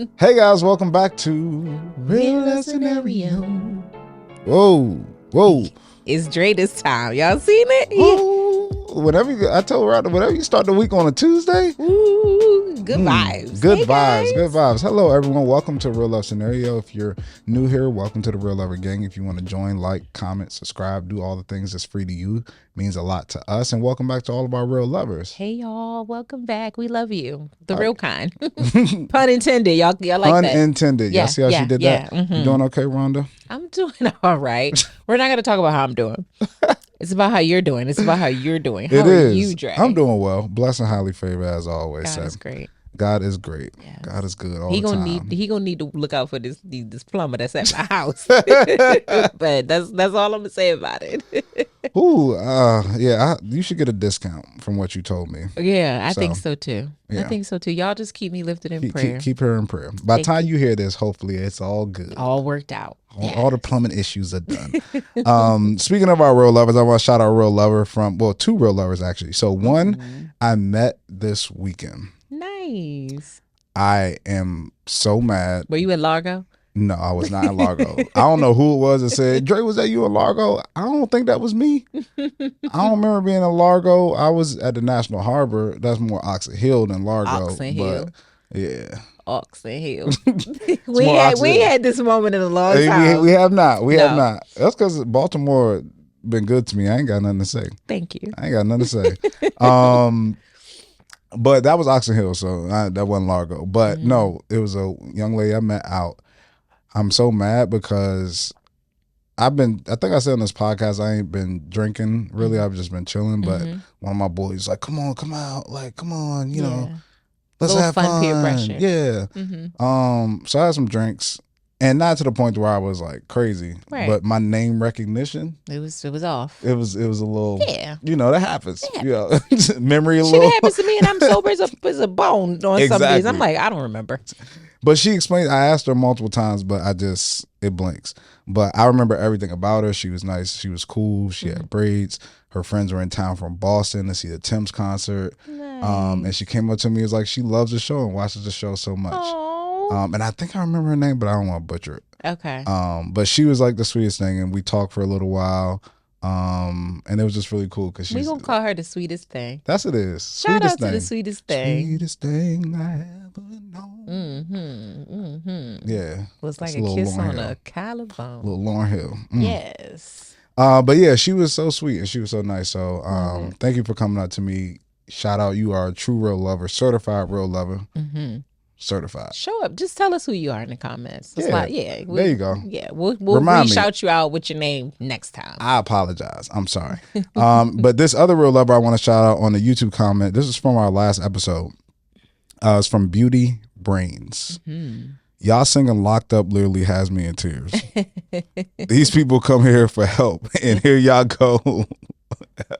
Hey guys, welcome back to Real Life Scenario. Whoa. It's Dre this time. Y'all seen it? Whoa. I told Rhonda, whenever you start the week on a Tuesday. Ooh, good vibes. Good Hey, vibes, guys. good vibes. Hello everyone, welcome to Real Life Scenario. If you're new here, welcome to the Real Lover Gang. If you want to join, like, comment, subscribe, do all the things that's free to you. It means a lot to us. And welcome back to all of our real lovers. Hey y'all, welcome back. We love you. The real kind. Pun intended. Y'all like Pun that? intended. Y'all see how she did that? Mm-hmm. You doing okay, Rhonda? I'm doing all right. We're not going to talk about how I'm doing. It's about how you're doing. It's about how you're doing. How are you, Dre? I'm doing well. Blessed and highly favored as always. God is great. God is great. Yes. God is good all the time. He gonna need to look out for this plumber that's at my house. But that's all I'm gonna say about it. Ooh, you should get a discount from what you told me. Yeah, I think so too. Yeah. I think so too. Y'all just keep me lifted in prayer. Keep her in prayer. By the time you hear this, hopefully it's all good. All worked out. All the plumbing issues are done. Speaking of our real lovers, I want to shout out a real lover two real lovers actually. So one I met this weekend. Nice. I am so mad. Were you in Largo? No, I was not in Largo. I don't know who it was that said, Dre, was that you in Largo? I don't think that was me. I don't remember being in Largo. I was at the National Harbor. That's more Oxon Hill than Largo. Oxon Hill. Yeah. Oxon Hill. we ain't had this moment in a long time. We have not. We have not. That's because Baltimore been good to me. I ain't got nothing to say. Thank you. I ain't got nothing to say. But that was Oxon Hill, so that wasn't Largo. But no, it was a young lady I met out. I'm so mad because I think I said on this podcast, I ain't been drinking really. I've just been chilling. But one of my boys was like, come out. Like, come on, you know, let's have fun. Peer pressure. Yeah. So I had some drinks. And not to the point where I was like crazy, but my name recognition. It was off. It was a little, you know, that happens. Yeah. Memory a Shit little. happens to me and I'm sober as a bone on some days. I'm like, I don't remember. But she explained, I asked her multiple times, but it blinks. But I remember everything about her. She was nice. She was cool. She had braids. Her friends were in town from Boston to see the Tim's concert. Nice. And she came up to me and was like, she loves the show and watches the show so much. Aww. And I think I remember her name, but I don't want to butcher it. Okay. But she was like the sweetest thing, and we talked for a little while. And it was just really cool because we gonna call her the sweetest thing. That's it is. Shout out to the sweetest thing. Sweetest thing I ever known. Yeah. Was like a kiss on a collarbone. Little Lauryn Hill. Yes. But yeah, she was so sweet and she was so nice. So thank you for coming out to me. Shout out, you are a true real lover, certified real lover. Certified. Show up. Just tell us who you are in the comments. It's there you go. Yeah, we'll shout you out with your name next time. I apologize. I'm sorry. But this other real lover I want to shout out on the YouTube comment. This is from our last episode. It's from Beauty Brains. Y'all singing Locked Up literally has me in tears. These people come here for help, and here y'all go.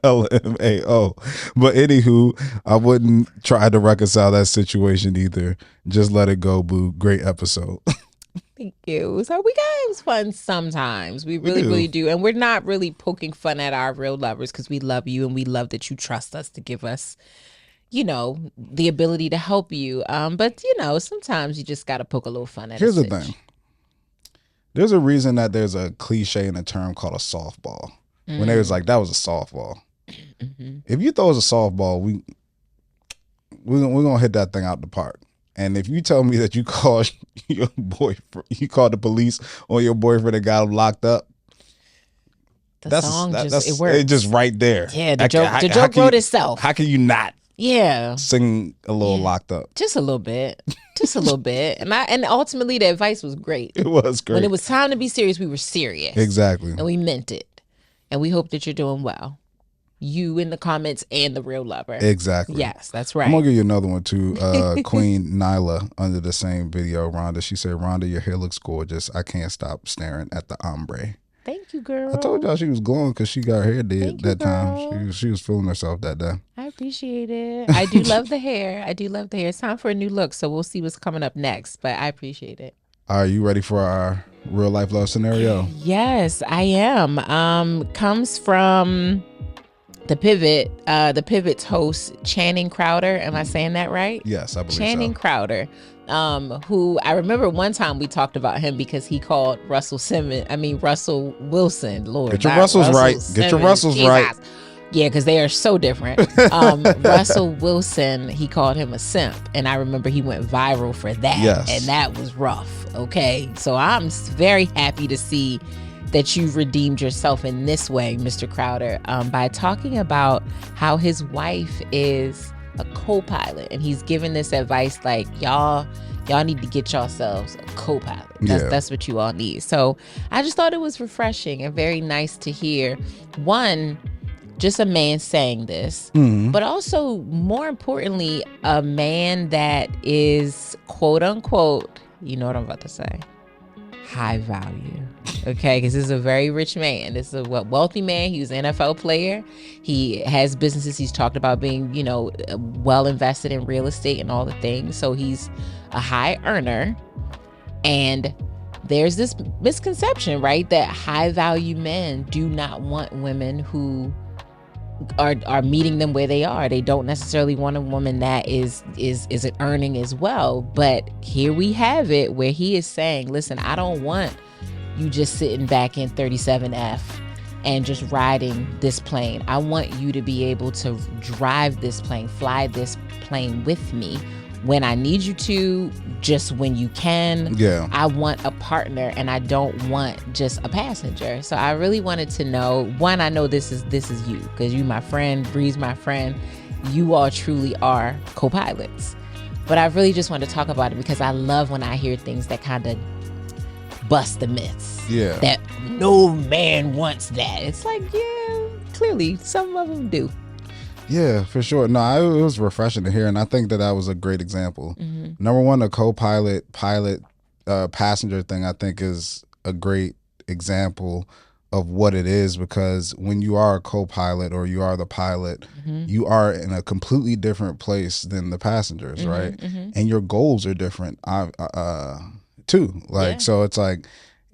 LMAO. But anywho, I wouldn't try to reconcile that situation either. Just let it go, boo. Great episode. Thank you. So it was fun sometimes. We really do. And we're not really poking fun at our real lovers because we love you and we love that you trust us to give us, you know, the ability to help you. But, you know, sometimes you just got to poke a little fun at Here's the thing. There's a reason that there's a cliche in a term called a softball. When they was like, that was a softball. If you throw us a softball, we're gonna hit that thing out the park. And if you tell me that you called your boyfriend, you called the police on your boyfriend and got him locked up, it works. It's just right there. Yeah, the joke wrote itself. How can you not? Yeah, sing a little Locked Up, just a little bit, and ultimately the advice was great. It was great. When it was time to be serious, we were serious. Exactly, and we meant it. And we hope that you're doing well. You in the comments and the real lover. Exactly. Yes, that's right. I'm going to give you another one too. Queen Nyla under the same video, Rhonda. She said, Rhonda, your hair looks gorgeous. I can't stop staring at the ombre. Thank you, girl. I told y'all she was glowing because she got her hair did that time. She was feeling herself that day. I appreciate it. I do love the hair. It's time for a new look, so we'll see what's coming up next. But I appreciate it. Are you ready for our real life love scenario? Yes, I am. Comes from the Pivot's host, Channing Crowder. Am I saying that right? Yes, I believe Channing Crowder, who I remember one time we talked about him because he called Russell Wilson. Lord, get your Russells right. Simmons, Get your Russells Jesus. right. Yeah, because they are so different. Russell Wilson, he called him a simp. And I remember he went viral for that. Yes. And that was rough. Okay. So I'm very happy to see that you've redeemed yourself in this way, Mr. Crowder, by talking about how his wife is a co-pilot. And he's giving this advice like, y'all need to get yourselves a co-pilot. That's what you all need. So I just thought it was refreshing and very nice to hear. One, just a man saying this, but also more importantly, a man that is quote unquote, you know what I'm about to say, high value. Okay, because this is a very rich man. This is a wealthy man. He was an NFL player. He has businesses. He's talked about being, well invested in real estate and all the things. So he's a high earner. And there's this misconception, right, that high value men do not want women who are meeting them where they are. They don't necessarily want a woman that is earning as well. But here we have it where he is saying, listen, I don't want you just sitting back in 37F and just riding this plane. I want you to be able to drive this plane, fly this plane with me when I need you to, just when you can. Yeah. I want a partner and I don't want just a passenger. So I really wanted to know, one, I know this is you, because you my friend, Bree's my friend. You all truly are co-pilots. But I really just want to talk about it because I love when I hear things that kind of bust the myths. Yeah. That no man wants that. It's like, yeah, clearly some of them do. Yeah, for sure. No, it was refreshing to hear, and I think that was a great example. Number one, the co-pilot, passenger thing, I think is a great example of what it is, because when you are a co-pilot or you are the pilot, you are in a completely different place than the passengers, right? And your goals are different, too. So it's like,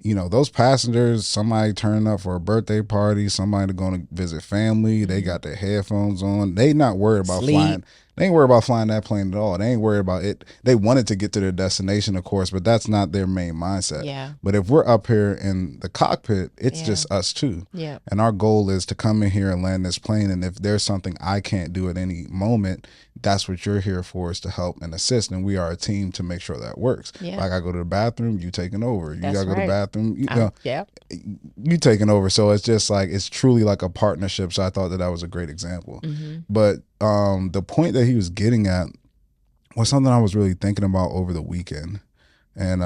those passengers, somebody turning up for a birthday party, somebody going to visit family, they got their headphones on. They not worried about flying. They ain't worried about flying that plane at all. They ain't worried about it. They wanted to get to their destination, of course, but that's not their main mindset. Yeah. But if we're up here in the cockpit, it's just us too. Yeah. And our goal is to come in here and land this plane. And if there's something I can't do at any moment, that's what you're here for, is to help and assist. And we are a team to make sure that works. Yeah. Like I go to the bathroom, you taking over. You gotta go to the bathroom, you taking over. So it's just like, it's truly like a partnership. So I thought that was a great example. But the point that he was getting at was something I was really thinking about over the weekend. And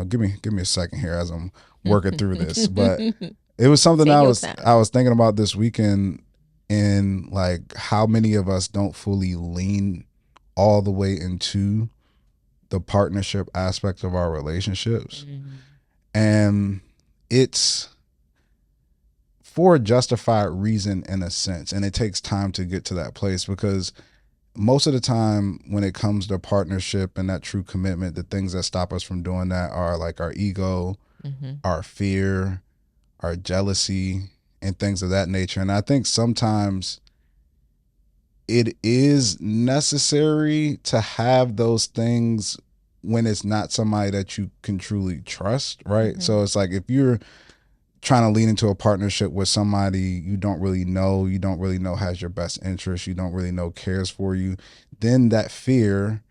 give me a second here as I'm working through this. But it was something I was thinking about this weekend, in like how many of us don't fully lean all the way into the partnership aspect of our relationships. And it's for a justified reason in a sense. And it takes time to get to that place, because most of the time when it comes to partnership and that true commitment, the things that stop us from doing that are like our ego, our fear, our jealousy, and things of that nature. And I think sometimes it is necessary to have those things when it's not somebody that you can truly trust, right? So it's like, if you're trying to lean into a partnership with somebody you don't really know has your best interest, you don't really know cares for you, then that fear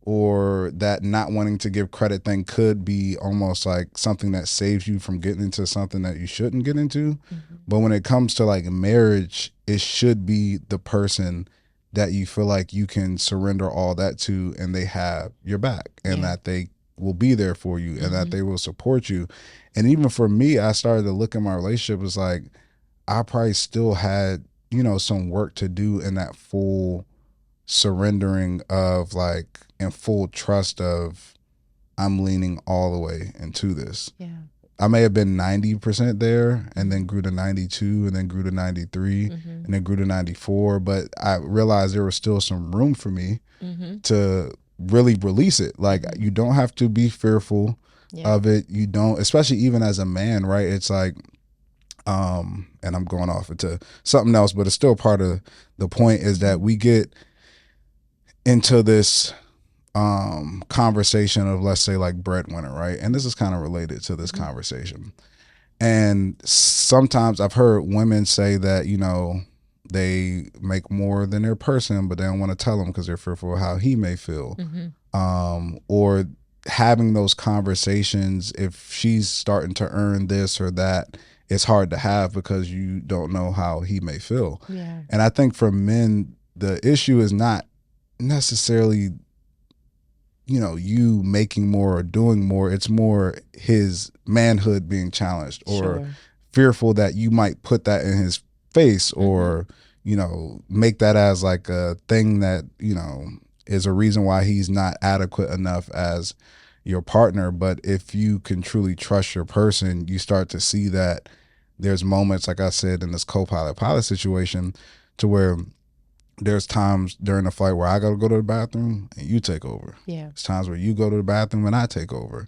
or that not wanting to give credit thing could be almost like something that saves you from getting into something that you shouldn't get into. But when it comes to like marriage, it should be the person that you feel like you can surrender all that to, and they have your back, and that they will be there for you, and that they will support you. And even for me, I started to look at my relationship as like, I probably still had, some work to do in that full surrendering of like, and full trust of, I'm leaning all the way into this. Yeah. I may have been 90% there, and then grew to 92, and then grew to 93, and then grew to 94. But I realized there was still some room for me to really release it. Like, you don't have to be fearful of it. You don't, especially even as a man, right? It's like, And I'm going off into something else, but it's still part of the point is that we get into this conversation of, let's say, like breadwinner, right? And this is kind of related to this conversation. And sometimes I've heard women say that, you know, they make more than their person, but they don't want to tell him because they're fearful of how he may feel. Or having those conversations, if she's starting to earn this or that, it's hard to have because you don't know how he may feel. Yeah. And I think for men, the issue is not necessarily, you know, you making more or doing more. It's more his manhood being challenged or fearful that you might put that in his face or, you know, make that as like a thing that, you know, is a reason why he's not adequate enough as your partner. But if you can truly trust your person, you start to see that there's moments, like I said, in this co-pilot pilot situation, to where there's times during the flight where I gotta go to the bathroom and you take over. Yeah. There's times where you go to the bathroom and I take over.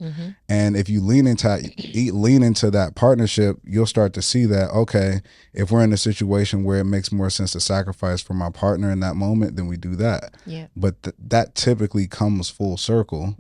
And if you lean into that partnership, you'll start to see that, okay, if we're in a situation where it makes more sense to sacrifice for my partner in that moment, then we do that. Yeah. But that typically comes full circle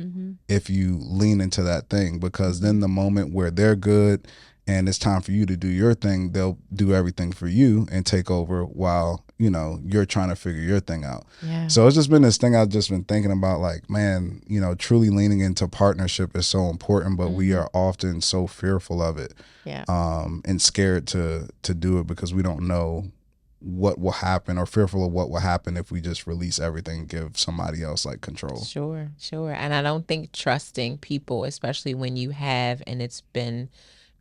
if you lean into that thing, because then the moment where they're good and it's time for you to do your thing, they'll do everything for you and take over while, you know, you're trying to figure your thing out. Yeah. So it's just been this thing I've just been thinking about, like, man, you know, truly leaning into partnership is so important, but we are often so fearful of it. Yeah. And scared to do it because we don't know what will happen, or fearful of what will happen if we just release everything and give somebody else like control. Sure. And I don't think trusting people, especially when you have and it's been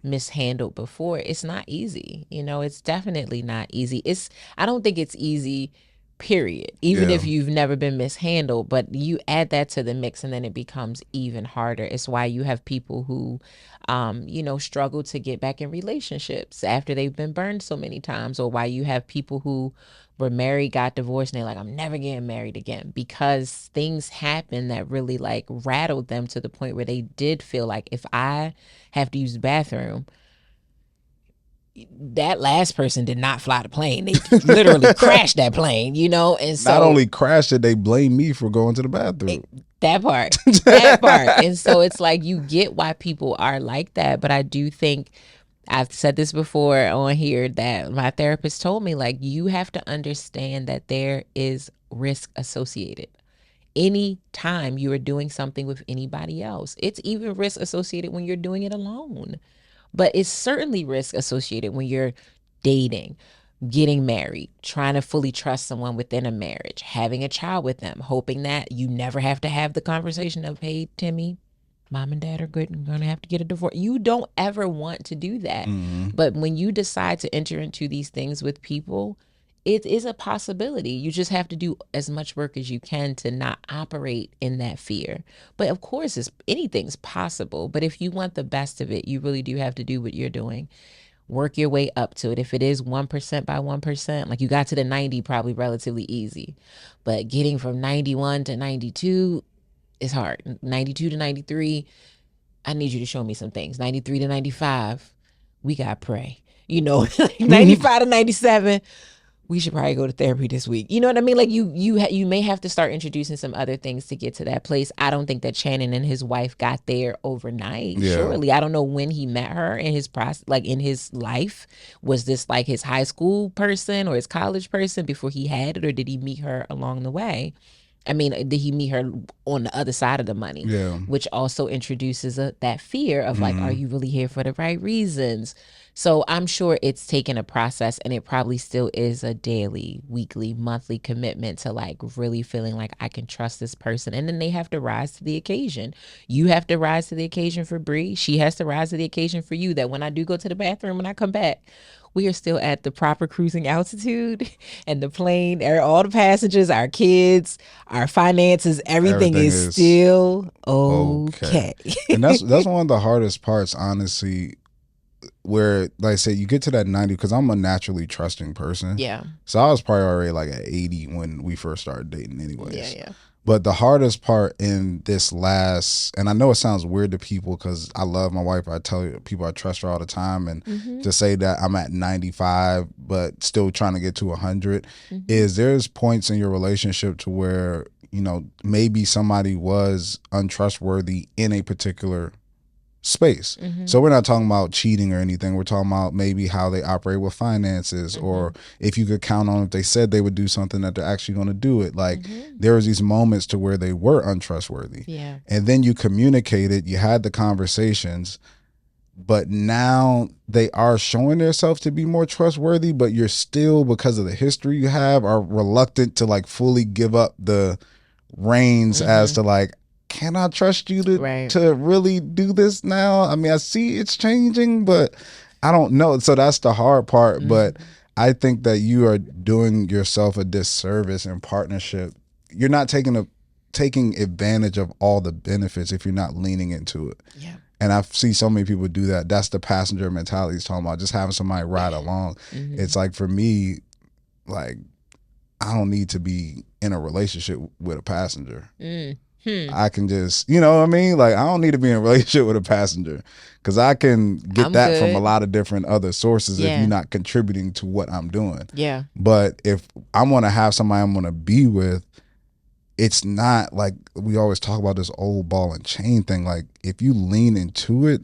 mishandled before, it's not easy. You know, it's definitely not easy. I don't think it's easy, period, even if you've never been mishandled, but you add that to the mix and then it becomes even harder. It's why you have people who you know, struggle to get back in relationships after they've been burned so many times, or why you have people who were married, got divorced, and they're like, I'm never getting married again, because things happen that really like rattled them to the point where they did feel like, if I have to use the bathroom, that last person did not fly the plane. They literally crashed that plane, you know? And so not only crashed it, they blame me for going to the bathroom. That part. And so it's like, you get why people are like that. But I do think, I've said this before on here, that my therapist told me, like, you have to understand that there is risk associated. Any time you are doing something with anybody else, it's even risk associated when you're doing it alone. But it's certainly risk associated when you're dating, getting married, trying to fully trust someone within a marriage, having a child with them, hoping that you never have to have the conversation of, hey, Timmy, mom and dad are good and going to have to get a divorce. You don't ever want to do that. But when you decide to enter into these things with people, it is a possibility. You just have to do as much work as you can to not operate in that fear. But of course, anything's possible. But if you want the best of it, you really do have to do what you're doing. Work your way up to it. If it is 1% by 1%, like you got to the 90, probably relatively easy. But getting from 91 to 92 is hard. 92 to 93, I need you to show me some things. 93 to 95, we got to pray. You know, 95 to 97, we should probably go to therapy this week. You know what I mean? Like you may have to start introducing some other things to get to that place. I don't think that Shannon and his wife got there overnight. Yeah. Surely. I don't know when he met her in his process, like in his life. Was this like his high school person or his college person before he had it, or did he meet her along the way? I mean, did he meet her on the other side of the money? Yeah. Which also introduces that fear of like, are you really here for the right reasons? So I'm sure it's taken a process, and it probably still is a daily, weekly, monthly commitment to like really feeling like I can trust this person. And then they have to rise to the occasion. You have to rise to the occasion for Bree. She has to rise to the occasion for you, that when I do go to the bathroom and I come back, we are still at the proper cruising altitude, and the plane, all the passengers, our kids, our finances, everything is still okay. And that's one of the hardest parts, honestly, where, like I said, you get to that 90, because I'm a naturally trusting person. Yeah. So I was probably already like at 80 when we first started dating anyways. Yeah. But the hardest part in this last, and I know it sounds weird to people because I love my wife. I tell people I trust her all the time. And to say that I'm at 95, but still trying to get to 100, is there's points in your relationship to where, maybe somebody was untrustworthy in a particular space. So we're not talking about cheating or anything. We're talking about maybe how they operate with finances, or if you could count on if they said they would do something that they're actually going to do it. Like there was these moments to where they were untrustworthy. Yeah. And then you communicated, you had the conversations, but now they are showing themselves to be more trustworthy, but you're still, because of the history you have, are reluctant to like fully give up the reins as to like, can I trust you to really do this now? I mean, I see it's changing, but I don't know. So that's the hard part. But I think that you are doing yourself a disservice in partnership. You're not taking advantage of all the benefits if you're not leaning into it. Yeah. And I see so many people do that. That's the passenger mentality he's talking about, just having somebody ride along. It's like, for me, like, I don't need to be in a relationship with a passenger. I can just, you know what I mean? Like, I don't need to be in a relationship with a passenger, because I can get that from a lot of different other sources if you're not contributing to what I'm doing. Yeah. But if I want to have somebody I'm going to be with, it's not like we always talk about this old ball and chain thing. Like, if you lean into it,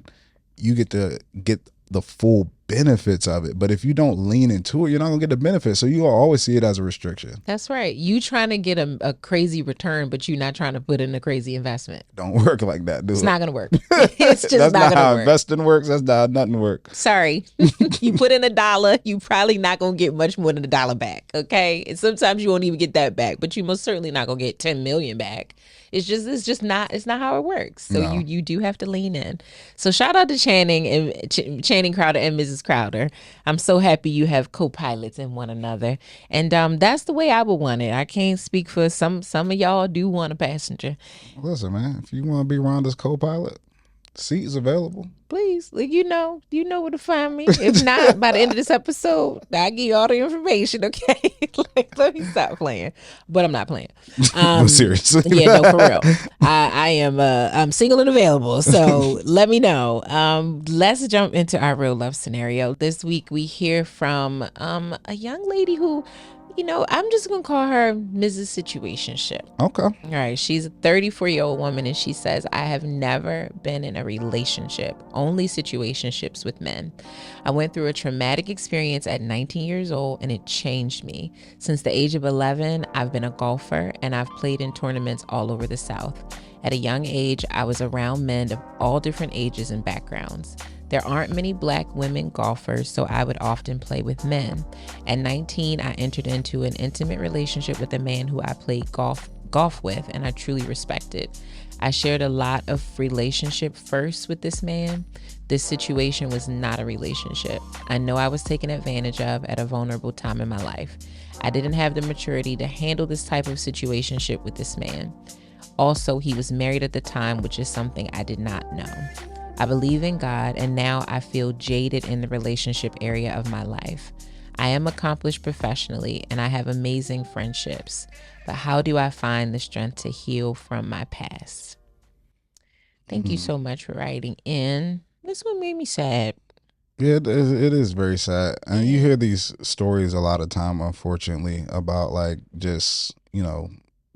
you get to get the full benefits of it. But if you don't lean into it, you're not gonna get the benefits. So you will always see it as a restriction. That's right. You trying to get a crazy return, but you're not trying to put in a crazy investment. Don't work like that, dude. It's not gonna work. It's just that's not not gonna how work. Investing works. That's not how nothing works. Sorry. You put in $1, you probably not gonna get much more than $1 back. Okay. And sometimes you won't even get that back, but you most certainly not gonna get 10 million back. It's not how it works. So no. you do have to lean in. So shout out to Channing Crowder and Mrs. Crowder. I'm so happy you have co-pilots in one another. And that's the way I would want it. I can't speak for some of y'all do want a passenger. Listen, man, if you want to be Rhonda's co-pilot, seats available. Please, you know where to find me. If not, by the end of this episode, I'll give you all the information, okay? Like, let me stop playing. But I'm not playing. Seriously. Yeah, no, for real. I am I'm single and available, so let me know. Let's jump into our real love scenario. This week we hear from a young lady who, I'm just going to call her Mrs. Situationship. Okay. All right. She's a 34-year-old woman, and she says, I have never been in a relationship, only situationships with men. I went through a traumatic experience at 19 years old, and it changed me. Since the age of 11, I've been a golfer, and I've played in tournaments all over the South. At a young age, I was around men of all different ages and backgrounds. There aren't many black women golfers, so I would often play with men. At 19, I entered into an intimate relationship with a man who I played golf with, and I truly respected. I shared a lot of relationship first with this man. This situation was not a relationship. I know I was taken advantage of at a vulnerable time in my life. I didn't have the maturity to handle this type of situationship with this man. Also, he was married at the time, which is something I did not know. I believe in God, and now I feel jaded in the relationship area of my life. I am accomplished professionally, and I have amazing friendships. But how do I find the strength to heal from my past? Thank you so much for writing in. This one made me sad. Yeah, it is very sad. And you hear these stories a lot of time, unfortunately, about like just,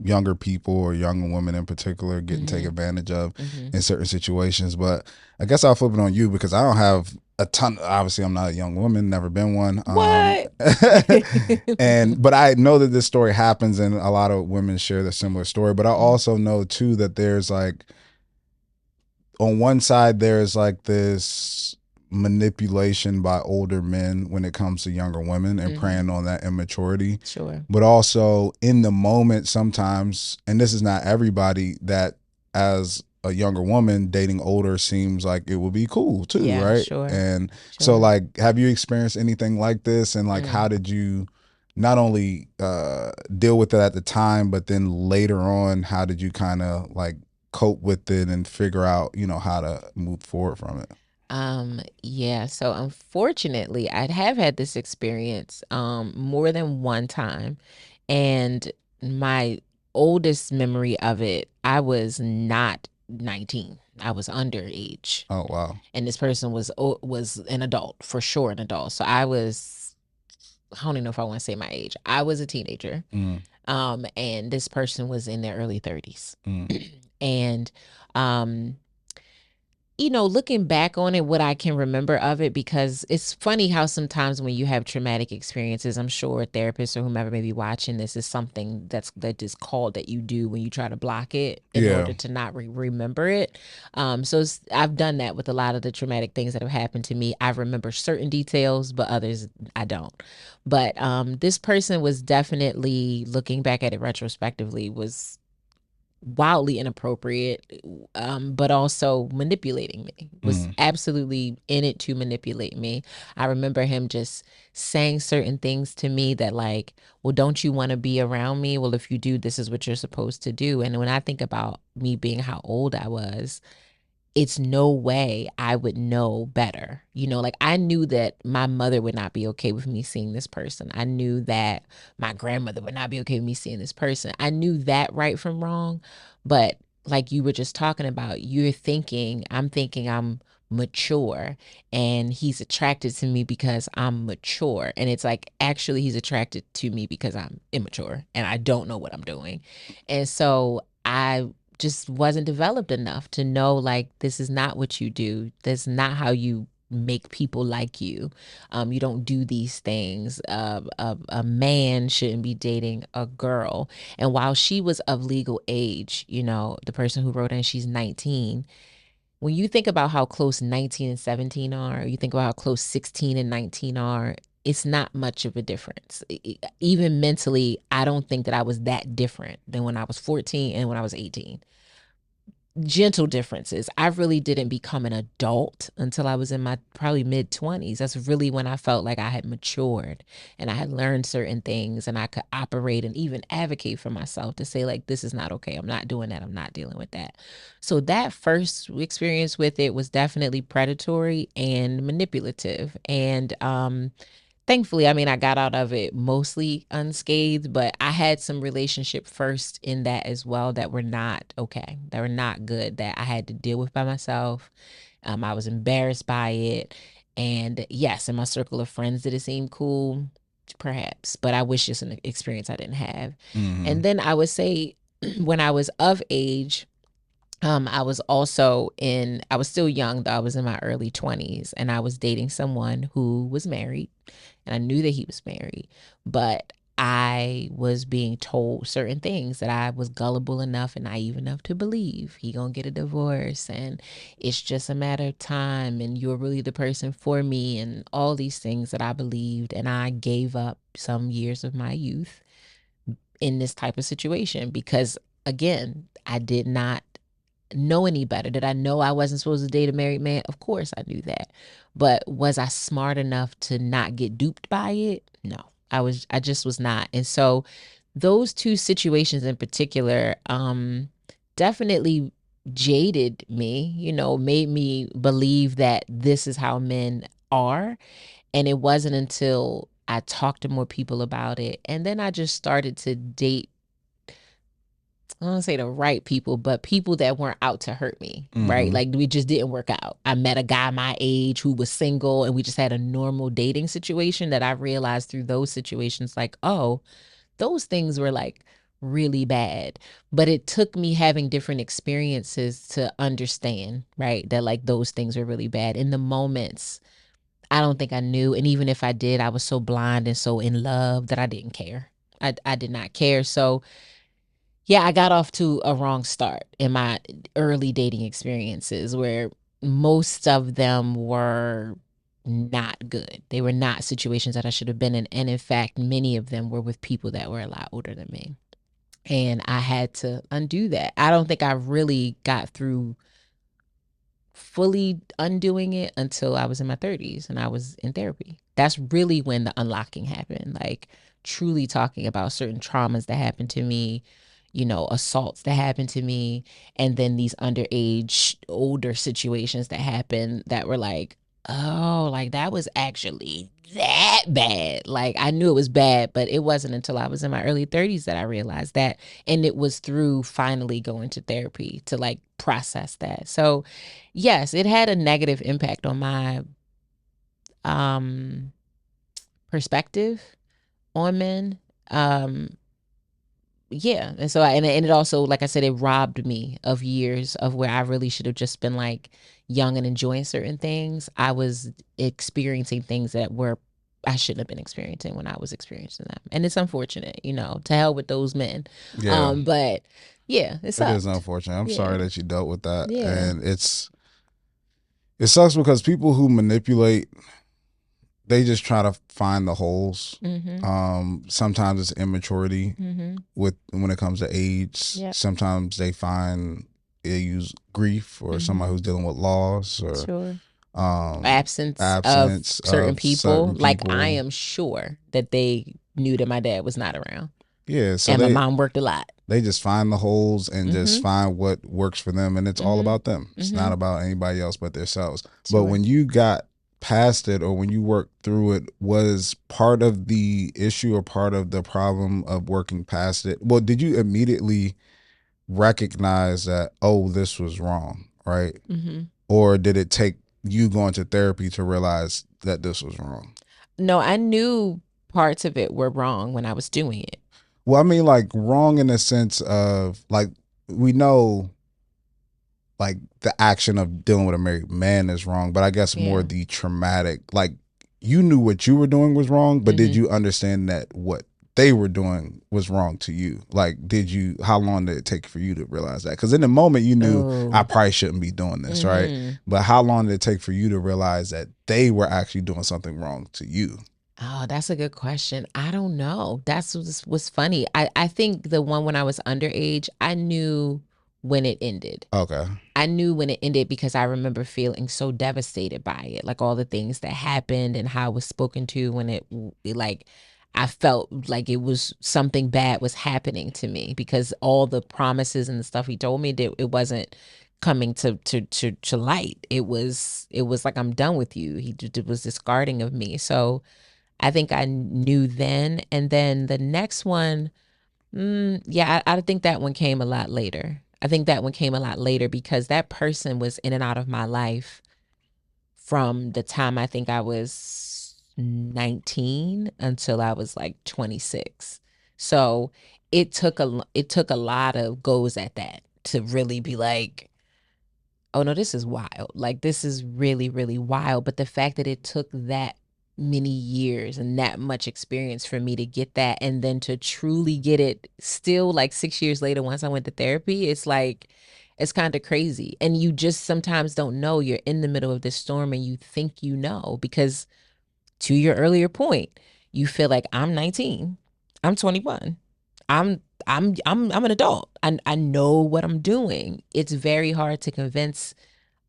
younger people or young women in particular getting taken advantage of in certain situations. But I guess I'll flip it on you because I don't have a ton. Obviously, I'm not a young woman, never been one. What? But I know that this story happens, and a lot of women share the similar story. But I also know too that there's like, on one side, there's like this manipulation by older men when it comes to younger women and preying on that immaturity. Sure. But also in the moment sometimes, and this is not everybody, that as a younger woman dating older seems like it would be cool too, right? Sure. And so like, have you experienced anything like this? And like, how did you not only deal with it at the time, but then later on, how did you kind of like cope with it and figure out, how to move forward from it? Yeah, so unfortunately, I have had this experience more than one time, and my oldest memory of it, I was not 19. I was underage. Oh wow. And this person was an adult, for sure an adult. So I don't even know if I want to say my age. I was a teenager. And this person was in their early 30s. And looking back on it, what I can remember of it, because it's funny how sometimes when you have traumatic experiences, I'm sure therapists or whomever may be watching this is something that is called that you do when you try to block it in order to not remember it. So I've done that with a lot of the traumatic things that have happened to me. I remember certain details, but others I don't. But this person was definitely, looking back at it retrospectively, was wildly inappropriate, but also manipulating me, was absolutely in it to manipulate me. I remember him just saying certain things to me that, like, well, don't you want to be around me? Well, if you do, this is what you're supposed to do. And when I think about me being how old I was, it's no way I would know better. Like, I knew that my mother would not be okay with me seeing this person. I knew that my grandmother would not be okay with me seeing this person. I knew that right from wrong. But like you were just talking about, I'm thinking I'm mature, and he's attracted to me because I'm mature. And it's like, actually, he's attracted to me because I'm immature and I don't know what I'm doing. And so I just wasn't developed enough to know, like, this is not what you do. That's not how you make people like you. You don't do these things. A man shouldn't be dating a girl. And while she was of legal age, the person who wrote in, she's 19. When you think about how close 19 and 17 are, you think about how close 16 and 19 are, it's not much of a difference. Even mentally, I don't think that I was that different than when I was 14 and when I was 18. Gentle differences. I really didn't become an adult until I was in my probably mid 20s. That's really when I felt like I had matured and I had learned certain things, and I could operate and even advocate for myself to say, like, this is not okay. I'm not doing that. I'm not dealing with that. So that first experience with it was definitely predatory and manipulative. And thankfully, I mean, I got out of it mostly unscathed, but I had some relationship first in that as well that were not okay, that were not good, that I had to deal with by myself. I was embarrassed by it. And yes, in my circle of friends, did it seem cool? Perhaps, but I wish it's an experience I didn't have. And then I would say, when I was of age, I was still young, though. I was in my early 20s, and I was dating someone who was married, and I knew that he was married, but I was being told certain things that I was gullible enough and naive enough to believe. He gonna get a divorce, and it's just a matter of time, and you're really the person for me, and all these things that I believed. And I gave up some years of my youth in this type of situation because, again, I did not know any better. Did I know I wasn't supposed to date a married man? Of course I knew that. But was I smart enough to not get duped by it? No. I just was not. And so those two situations in particular definitely jaded me, made me believe that this is how men are. And it wasn't until I talked to more people about it, and then I just started to date, I don't say the right people, but people that weren't out to hurt me, right? Like, we just didn't work out. I met a guy my age who was single, and we just had a normal dating situation that I realized through those situations, like, oh, those things were like really bad. But it took me having different experiences to understand, right, that like those things were really bad. In the moments, I don't think I knew. And even if I did, I was so blind and so in love that I didn't care. I did not care. So yeah, I got off to a wrong start in my early dating experiences, where most of them were not good. They were not situations that I should have been in. And in fact, many of them were with people that were a lot older than me. And I had to undo that. I don't think I really got through fully undoing it until I was in my 30s and I was in therapy. That's really when the unlocking happened, like truly talking about certain traumas that happened to me, assaults that happened to me, and then these underage older situations that happened that were like, oh, like that was actually that bad. Like I knew it was bad, but it wasn't until I was in my early 30s that I realized that. And it was through finally going to therapy to like process that. So yes, it had a negative impact on my perspective on men. Yeah. And so and it also, like I said, it robbed me of years of where I really should have just been like young and enjoying certain things. I was experiencing things that were I shouldn't have been experiencing when I was experiencing them. And it's unfortunate, to hell with those men. Yeah. But yeah, it sucked. It is unfortunate. I'm sorry that you dealt with that. Yeah. And it sucks because people who manipulate, they just try to find the holes. Sometimes it's immaturity when it comes to age. Yep. Sometimes they use grief or somebody who's dealing with loss or absence of certain people. Like I am sure that they knew that my dad was not around. Yeah, so and my mom worked a lot. They just find the holes and just find what works for them, and it's all about them. It's not about anybody else but themselves. But when you got past it or when you worked through it, was part of the issue or part of the problem of working past it? Well, did you immediately recognize that, oh, this was wrong, right? Or did it take you going to therapy to realize that this was wrong? No, I knew parts of it were wrong when I was doing it. Well, I mean, like wrong in the sense of like we know like the action of dealing with a married man is wrong, but I guess more the traumatic, like you knew what you were doing was wrong, but did you understand that what they were doing was wrong to you? Like, how long did it take for you to realize that? Because in the moment you knew I probably shouldn't be doing this, right? But how long did it take for you to realize that they were actually doing something wrong to you? Oh, that's a good question. I don't know. That's what's funny. I think the one when I was underage, I knew when it ended. Okay. I knew when it ended because I remember feeling so devastated by it. Like all the things that happened and how I was spoken to when it like I felt like it was something bad was happening to me because all the promises and the stuff he told me that it wasn't coming to light. It was like, I'm done with you. He was discarding of me. So I think I knew then. And then the next one, I think that one came a lot later. I think that one came a lot later because that person was in and out of my life from the time I think I was 19 until I was like 26. So it took a lot of goes at that to really be like, oh no, this is wild. Like this is really, really wild. But the fact that it took that many years and that much experience for me to get that, and then to truly get it still like 6 years later once I went to therapy, it's like, it's kind of crazy. And you just sometimes don't know. You're in the middle of this storm and you think you know, because to your earlier point, you feel like I'm 19, I'm 21, I'm an adult. I know what I'm doing. It's very hard to convince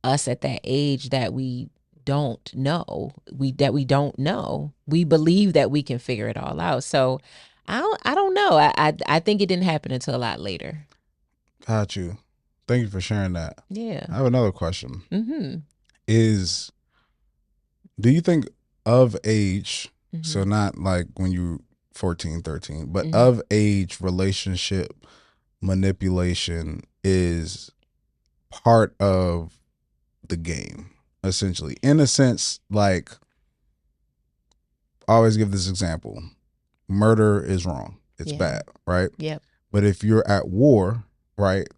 us at that age that we don't know. We don't know. We believe that we can figure it all out. So I don't know. I think it didn't happen until a lot later. Got you. Thank you for sharing that. Yeah. I have another question. Do you think of age, so not like when you 14, 13, but of age relationship manipulation is part of the game, essentially? In a sense, like, I always give this example. Murder is wrong. It's bad, right? Yep. But if you're at war, right,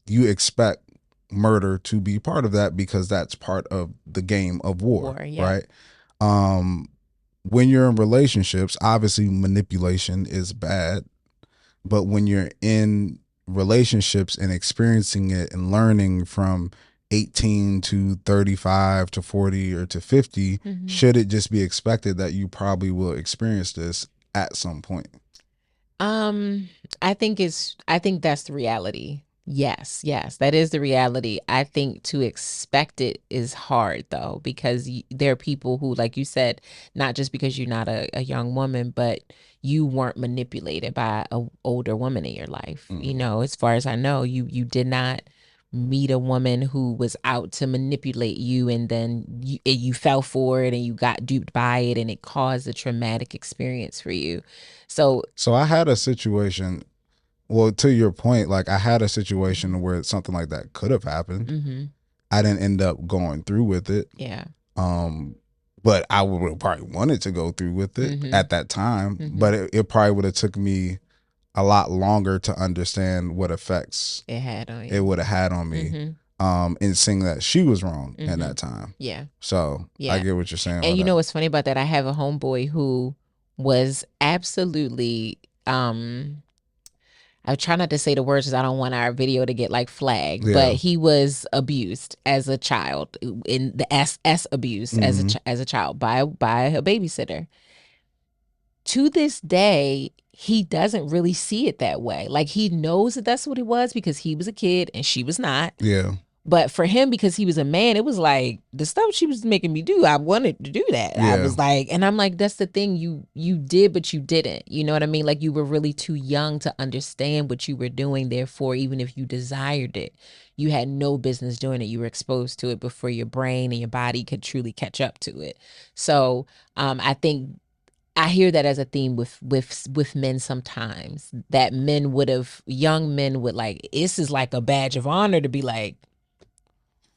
you expect murder to be part of that because that's part of the game of war, right? When you're in relationships, obviously manipulation is bad, but when you're in relationships and experiencing it and learning from 18 to 35 to 40 or to 50, should it just be expected that you probably will experience this at some point? I think that's the reality. Yes, yes, that is the reality. I think to expect it is hard though, because there are people who, like you said, not just because you're not a young woman, but you weren't manipulated by an older woman in your life. You know, as far as I know, you did not meet a woman who was out to manipulate you, and then you fell for it and you got duped by it, and it caused a traumatic experience for you. So I had a situation. Well, to your point, like I had a situation where something like that could have happened. I didn't end up going through with it. Yeah. But I would have probably wanted to go through with it at that time. But it probably would have took me a lot longer to understand what effects It had on you. it would have had on me. In seeing that she was wrong in that time. Yeah. So Yeah. I get what you're saying. And you know what's funny about that? I have a homeboy who was absolutely I try not to say the words because I don't want our video to get like flagged, but he was abused as a child, in the S abuse as a child by a babysitter. To this day, he doesn't really see it that way. Like, he knows that that's what it was because he was a kid and she was not. Yeah. But for him, because he was a man, it was like the stuff she was making me do, I wanted to do that. Yeah. I was like, and I'm like, that's the thing, you did, but you didn't. You know what I mean? Like, you were really too young to understand what you were doing. Therefore, even if you desired it, you had no business doing it. You were exposed to it before your brain and your body could truly catch up to it. So I think I hear that as a theme with men sometimes, that young men would like, this is like a badge of honor to be like,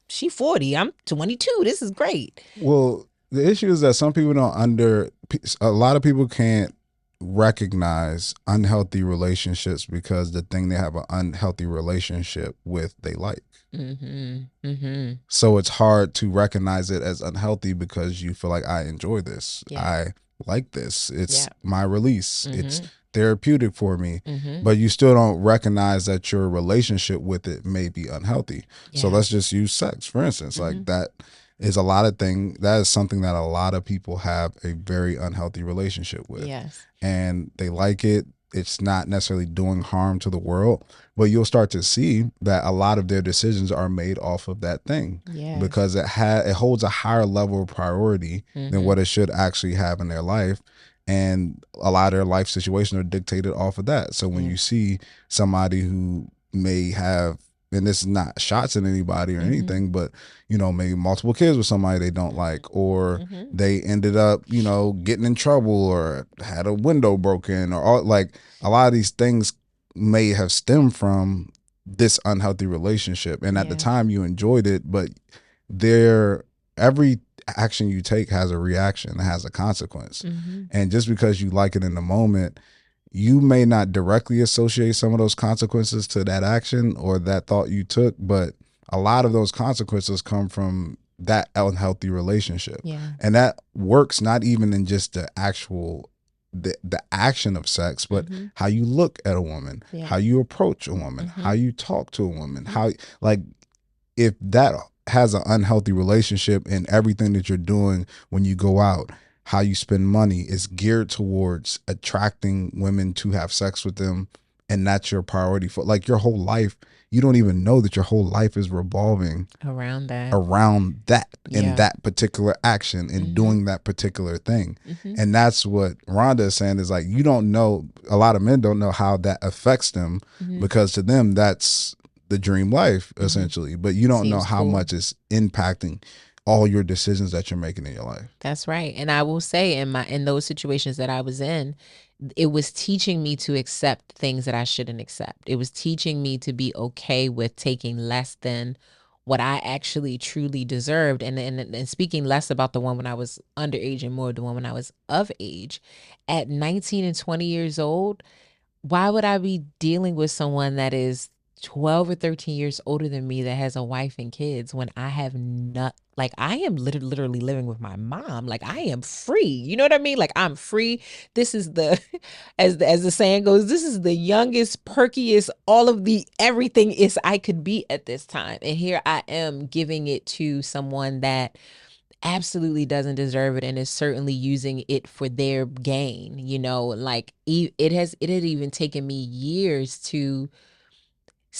she 40, I'm 22, this is great. Well, the issue is that some people a lot of people can't recognize unhealthy relationships because the thing they have an unhealthy relationship with they like. So it's hard to recognize it as unhealthy because you feel like, I enjoy this. Yeah. I like this. It's my release. It's therapeutic for me. But you still don't recognize that your relationship with it may be unhealthy. So let's just use sex, for instance. Like that is that is something that a lot of people have a very unhealthy relationship with. Yes. And they like it. It's not necessarily doing harm to the world, but you'll start to see that a lot of their decisions are made off of that thing. Yes. Because it holds a higher level of priority than what it should actually have in their life. And a lot of their life situations are dictated off of that. So when you see somebody who may have, and this is not shots at anybody or anything, but, you know, maybe multiple kids with somebody they don't like, or they ended up, you know, getting in trouble or had a window broken, or all, like a lot of these things may have stemmed from this unhealthy relationship. And at the time you enjoyed it, but every action you take has a reaction, it has a consequence. And just because you like it in the moment, you may not directly associate some of those consequences to that action or that thought you took, but a lot of those consequences come from that unhealthy relationship. And that works not even in just the actual the action of sex, but how you look at a woman, how you approach a woman, how you talk to a woman, how, like, if that has an unhealthy relationship in everything that you're doing when you go out, how you spend money is geared towards attracting women to have sex with them, and that's your priority for like your whole life. You don't even know that your whole life is revolving around that in that particular action and doing that particular thing. And that's what Rhonda is saying, is like, you don't know, a lot of men don't know how that affects them because to them that's the dream life essentially, but you don't know how much it's impacting all your decisions that you're making in your life. That's right. And I will say, in those situations that I was in, it was teaching me to accept things that I shouldn't accept. It was teaching me to be okay with taking less than what I actually truly deserved. And speaking less about the one when I was underage and more the one when I was of age. At 19 and 20 years old, why would I be dealing with someone that is 12 or 13 years older than me that has a wife and kids when I have not, like, I am literally living with my mom. Like, I am free. You know what I mean? Like, I'm free. This is as the saying goes, this is the youngest, perkiest, all of the everything is I could be at this time. And here I am giving it to someone that absolutely doesn't deserve it and is certainly using it for their gain. You know, like it had even taken me years to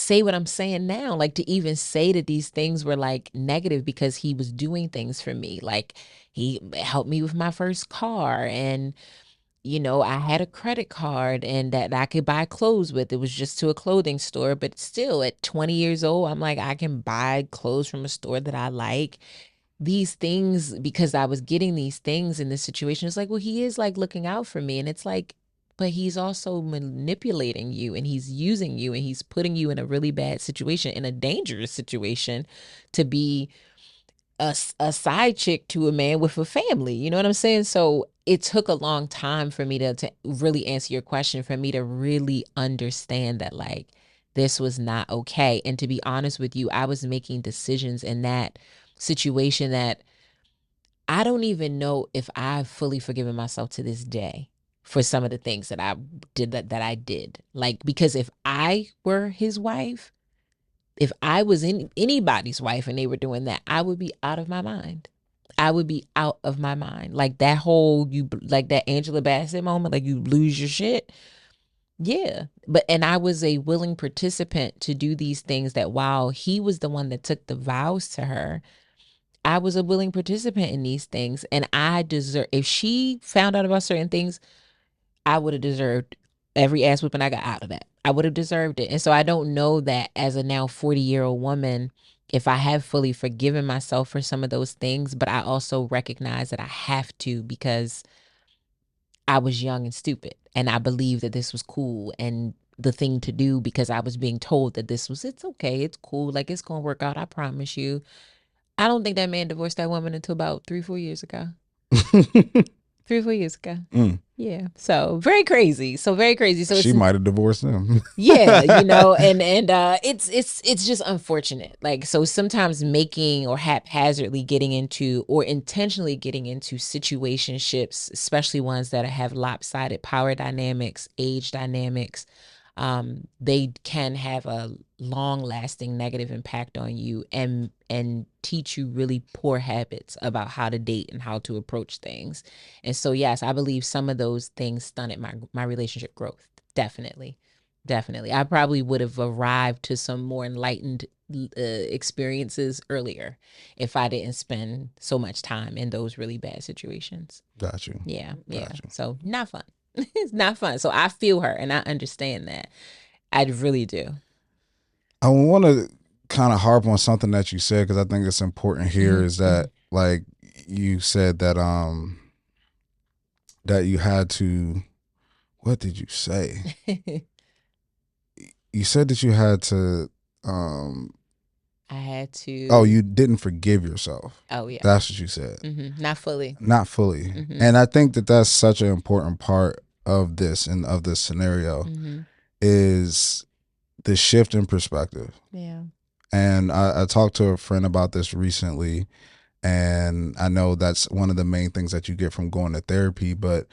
say what I'm saying now, like to even say that these things were like negative because he was doing things for me. Like he helped me with my first car, and I had a credit card and that I could buy clothes with. It was just to a clothing store, but still at 20 years old, I'm like, I can buy clothes from a store that I like. These things, because I was getting these things in this situation, it's like, well, he is like looking out for me. And it's like, but he's also manipulating you, and he's using you, and he's putting you in a really bad situation, in a dangerous situation, to be a side chick to a man with a family. You know what I'm saying? So it took a long time for me to really answer your question, for me to really understand that like this was not okay. And to be honest with you, I was making decisions in that situation that I don't even know if I've fully forgiven myself to this day for some of the things that I did that I did. Like, because if I were his wife, if I was in anybody's wife and they were doing that, I would be out of my mind. I would be out of my mind. Like that whole, like that Angela Bassett moment, like you lose your shit. Yeah. And I was a willing participant to do these things, that while he was the one that took the vows to her, I was a willing participant in these things. And I deserve, if she found out about certain things, I would have deserved every ass whipping I got out of that. I would have deserved it. And so I don't know that as a now 40-year-old woman, if I have fully forgiven myself for some of those things, but I also recognize that I have to, because I was young and stupid, and I believed that this was cool and the thing to do, because I was being told that it's okay, it's cool, like it's gonna work out, I promise you. I don't think that man divorced that woman until about 3-4 years ago. 3-4 years ago. Mm. Yeah. So very crazy. So she might have divorced him. Yeah, and it's just unfortunate. Like, so sometimes making or haphazardly getting into, or intentionally getting into situationships, especially ones that have lopsided power dynamics, age dynamics, they can have a long-lasting negative impact on you, and teach you really poor habits about how to date and how to approach things. And so yes, I believe some of those things stunted my relationship growth. Definitely. I probably would have arrived to some more enlightened experiences earlier if I didn't spend so much time in those really bad situations. Got you. Yeah. So not fun. It's not fun. So I feel her and I understand that. I really do. I want to kind of harp on something that you said, because I think it's important here, is that like you said that that you had to, what did you say? You said that you had to I had to. Oh, you didn't forgive yourself. Oh yeah. That's what you said. Not fully. And I think that that's such an important part of this, and of this scenario, is the shift in perspective. Yeah. And I talked to a friend about this recently, and I know that's one of the main things that you get from going to therapy, but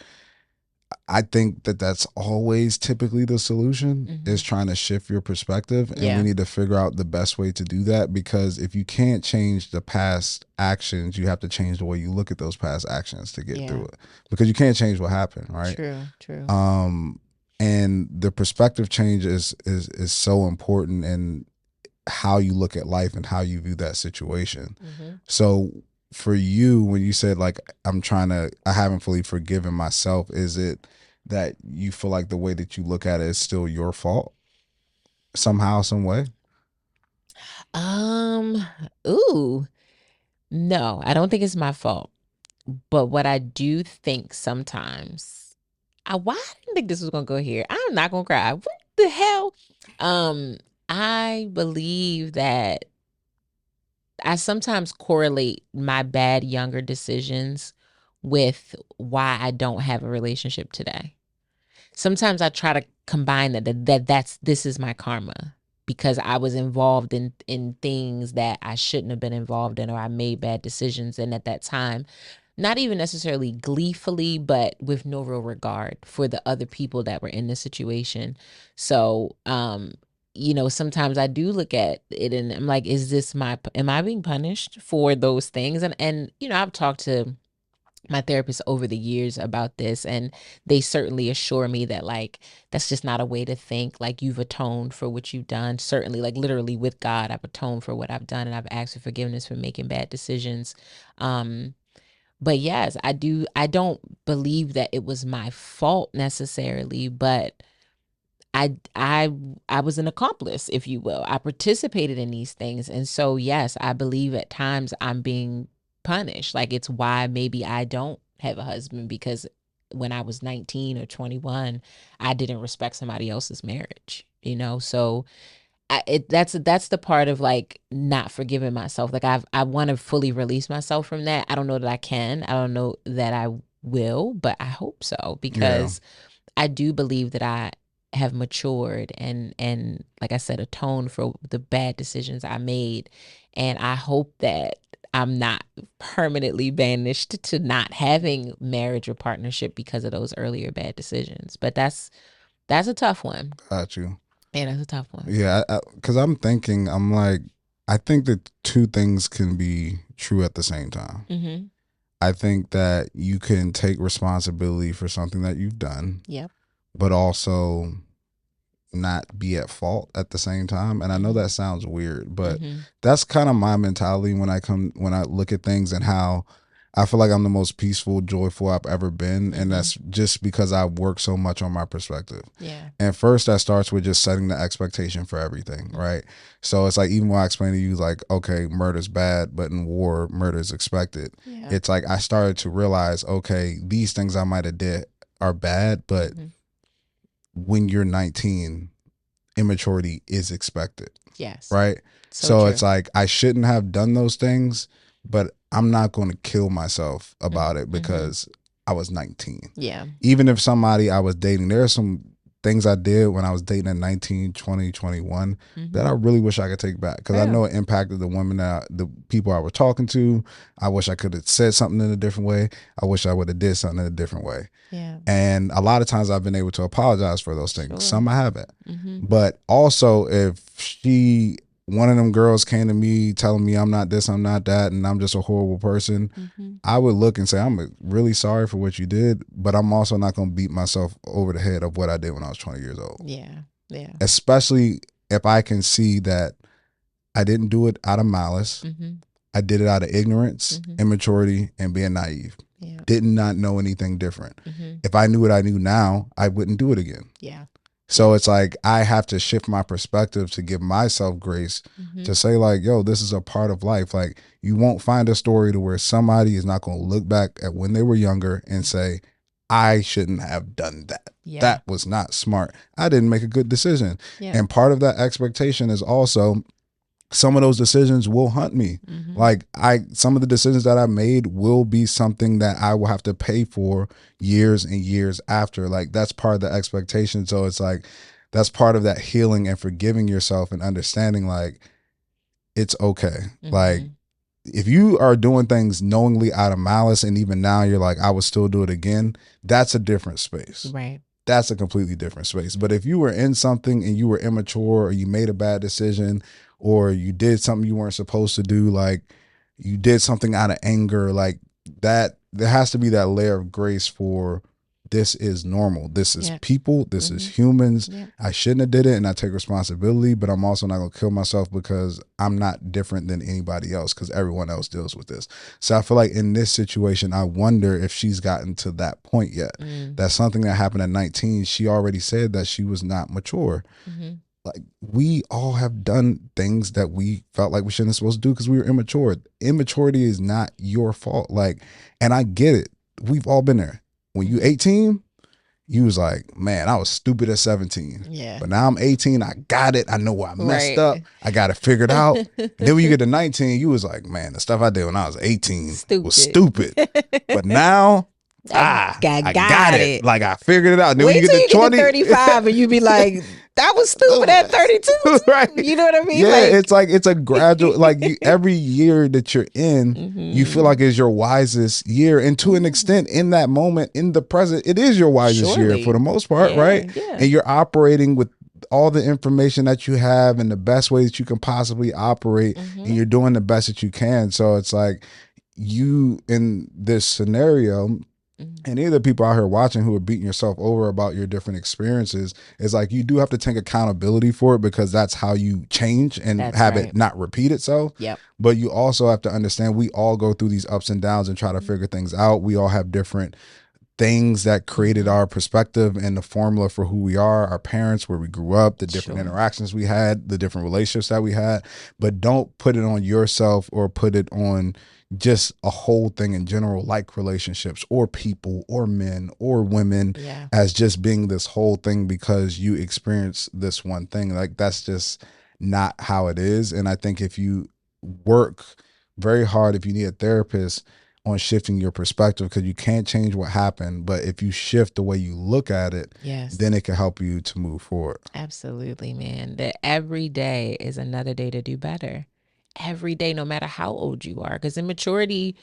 I think that that's always typically the solution, is trying to shift your perspective. And we need to figure out the best way to do that, because if you can't change the past actions, you have to change the way you look at those past actions to get through it, because you can't change what happened, right? True. And the perspective change is so important in how you look at life and how you view that situation. So for you, when you said like, I haven't fully forgiven myself, is it that you feel like the way that you look at it is still your fault somehow, some way? No, I don't think it's my fault. But what I do think sometimes, why I didn't think this was gonna go here. I'm not gonna cry. What the hell? I believe that I sometimes correlate my bad younger decisions with why I don't have a relationship today. Sometimes I try to combine this is my karma, because I was involved in things that I shouldn't have been involved in, or I made bad decisions, and at that time, not even necessarily gleefully, but with no real regard for the other people that were in the situation. So sometimes I do look at it and I'm like, am I being punished for those things? And I've talked to my therapist over the years about this, and they certainly assure me that like that's just not a way to think. Like, you've atoned for what you've done. Certainly, like literally with God, I've atoned for what I've done, and I've asked for forgiveness for making bad decisions. But yes, I don't believe that it was my fault necessarily, but I was an accomplice, if you will. I participated in these things. And so yes, I believe at times I'm being punished. Like, it's why maybe I don't have a husband, because when I was 19 or 21, I didn't respect somebody else's marriage, you know? So that's the part of like not forgiving myself. Like, I want to fully release myself from that. I don't know that I can. I don't know that I will, but I hope so, because I do believe that I have matured and like I said, atoned for the bad decisions I made. And I hope that I'm not permanently banished to not having marriage or partnership because of those earlier bad decisions. But that's a tough one. Got you. Yeah, that's a tough one. Yeah, because I'm thinking, I'm like, I think that two things can be true at the same time. Mm-hmm. I think that you can take responsibility for something that you've done. Yep. But also not be at fault at the same time. And I know that sounds weird, but that's kind of my mentality when I look at things, and how I feel like I'm the most peaceful, joyful I've ever been. And that's just because I work so much on my perspective. Yeah. And first that starts with just setting the expectation for everything, right? So it's like, even when I explain to you, like, okay, murder's bad, but in war, murder is expected. Yeah. It's like, I started to realize, okay, these things I might have did are bad, but when you're 19, immaturity is expected. Yes. Right? So it's like, I shouldn't have done those things, but I'm not going to kill myself about it because I was 19. Yeah. Even if somebody I was dating, there are some things I did when I was dating at 19, 20, 21 that I really wish I could take back, because I know it impacted the women, the people I was talking to. I wish I could have said something in a different way. I wish I would have did something in a different way. Yeah. And a lot of times I've been able to apologize for those things. Sure. Some I haven't. But also, if one of them girls came to me telling me I'm not this, I'm not that, and I'm just a horrible person, I would look and say, I'm really sorry for what you did, but I'm also not going to beat myself over the head of what I did when I was 20 years old. Yeah. Yeah. Especially if I can see that I didn't do it out of malice. I did it out of ignorance, immaturity, and being naive. Yeah. Did not know anything different. If I knew what I knew now, I wouldn't do it again. Yeah. So it's like, I have to shift my perspective to give myself grace to say, like, yo, this is a part of life. Like, you won't find a story to where somebody is not going to look back at when they were younger and say, I shouldn't have done that. Yeah. That was not smart. I didn't make a good decision. Yeah. And part of that expectation is also, some of those decisions will haunt me. Like, some of the decisions that I made will be something that I will have to pay for years and years after. Like, that's part of the expectation. So it's like, that's part of that healing and forgiving yourself and understanding, like, it's okay. Like, if you are doing things knowingly out of malice, and even now you're like, I would still do it again, that's a different space. Right. That's a completely different space. But if you were in something and you were immature, or you made a bad decision, or you did something you weren't supposed to do, like you did something out of anger, like that, there has to be that layer of grace for, this is normal. This is people. This is humans. I shouldn't have did it, and I take responsibility, but I'm also not going to kill myself because I'm not different than anybody else, because everyone else deals with this. So I feel like in this situation, I wonder if she's gotten to that point yet. That's something that happened at 19. She already said that she was not mature. Like, we all have done things that we felt like we shouldn't have supposed to do because we were immature. Immaturity is not your fault. Like, and I get it. We've all been there. When you 18, you was like, man, I was stupid at 17. Yeah. But now I'm 18. I got it. I know where I messed up. I got it figured out. And then when you get to 19, you was like, man, the stuff I did when I was 18 was stupid. But now, I got it. Like, I figured it out. Then wait when you till get to 20, 35 and you be like, that was stupid at 32. Right. You know what I mean? Yeah, like, it's a gradual, like, every year that you're in, you feel like is your wisest year. And to an extent, in that moment, in the present, it is your wisest year for the most part, right? Yeah. And you're operating with all the information that you have in the best way that you can possibly operate, and you're doing the best that you can. So it's like, you in this scenario, and either people out here watching who are beating yourself over about your different experiences, is like you do have to take accountability for it because that's how you change and That's have right. it not repeat itself. Yep. But you also have to understand we all go through these ups and downs and try to Mhm. figure things out. We all have different things that created our perspective and the formula for who we are, our parents, where we grew up, the different Sure. interactions we had, the different relationships that we had. But don't put it on yourself or put it on just a whole thing in general, like relationships or people or men or women, Yeah. as just being this whole thing because you experience this one thing. Like that's just not how it is. And I think if you work very hard, if you need a therapist, on shifting your perspective, because you can't change what happened, but if you shift the way you look at it, Yes. then it can help you to move forward. Absolutely, man. That every day is another day to do better. Every day, no matter how old you are. Because immaturity,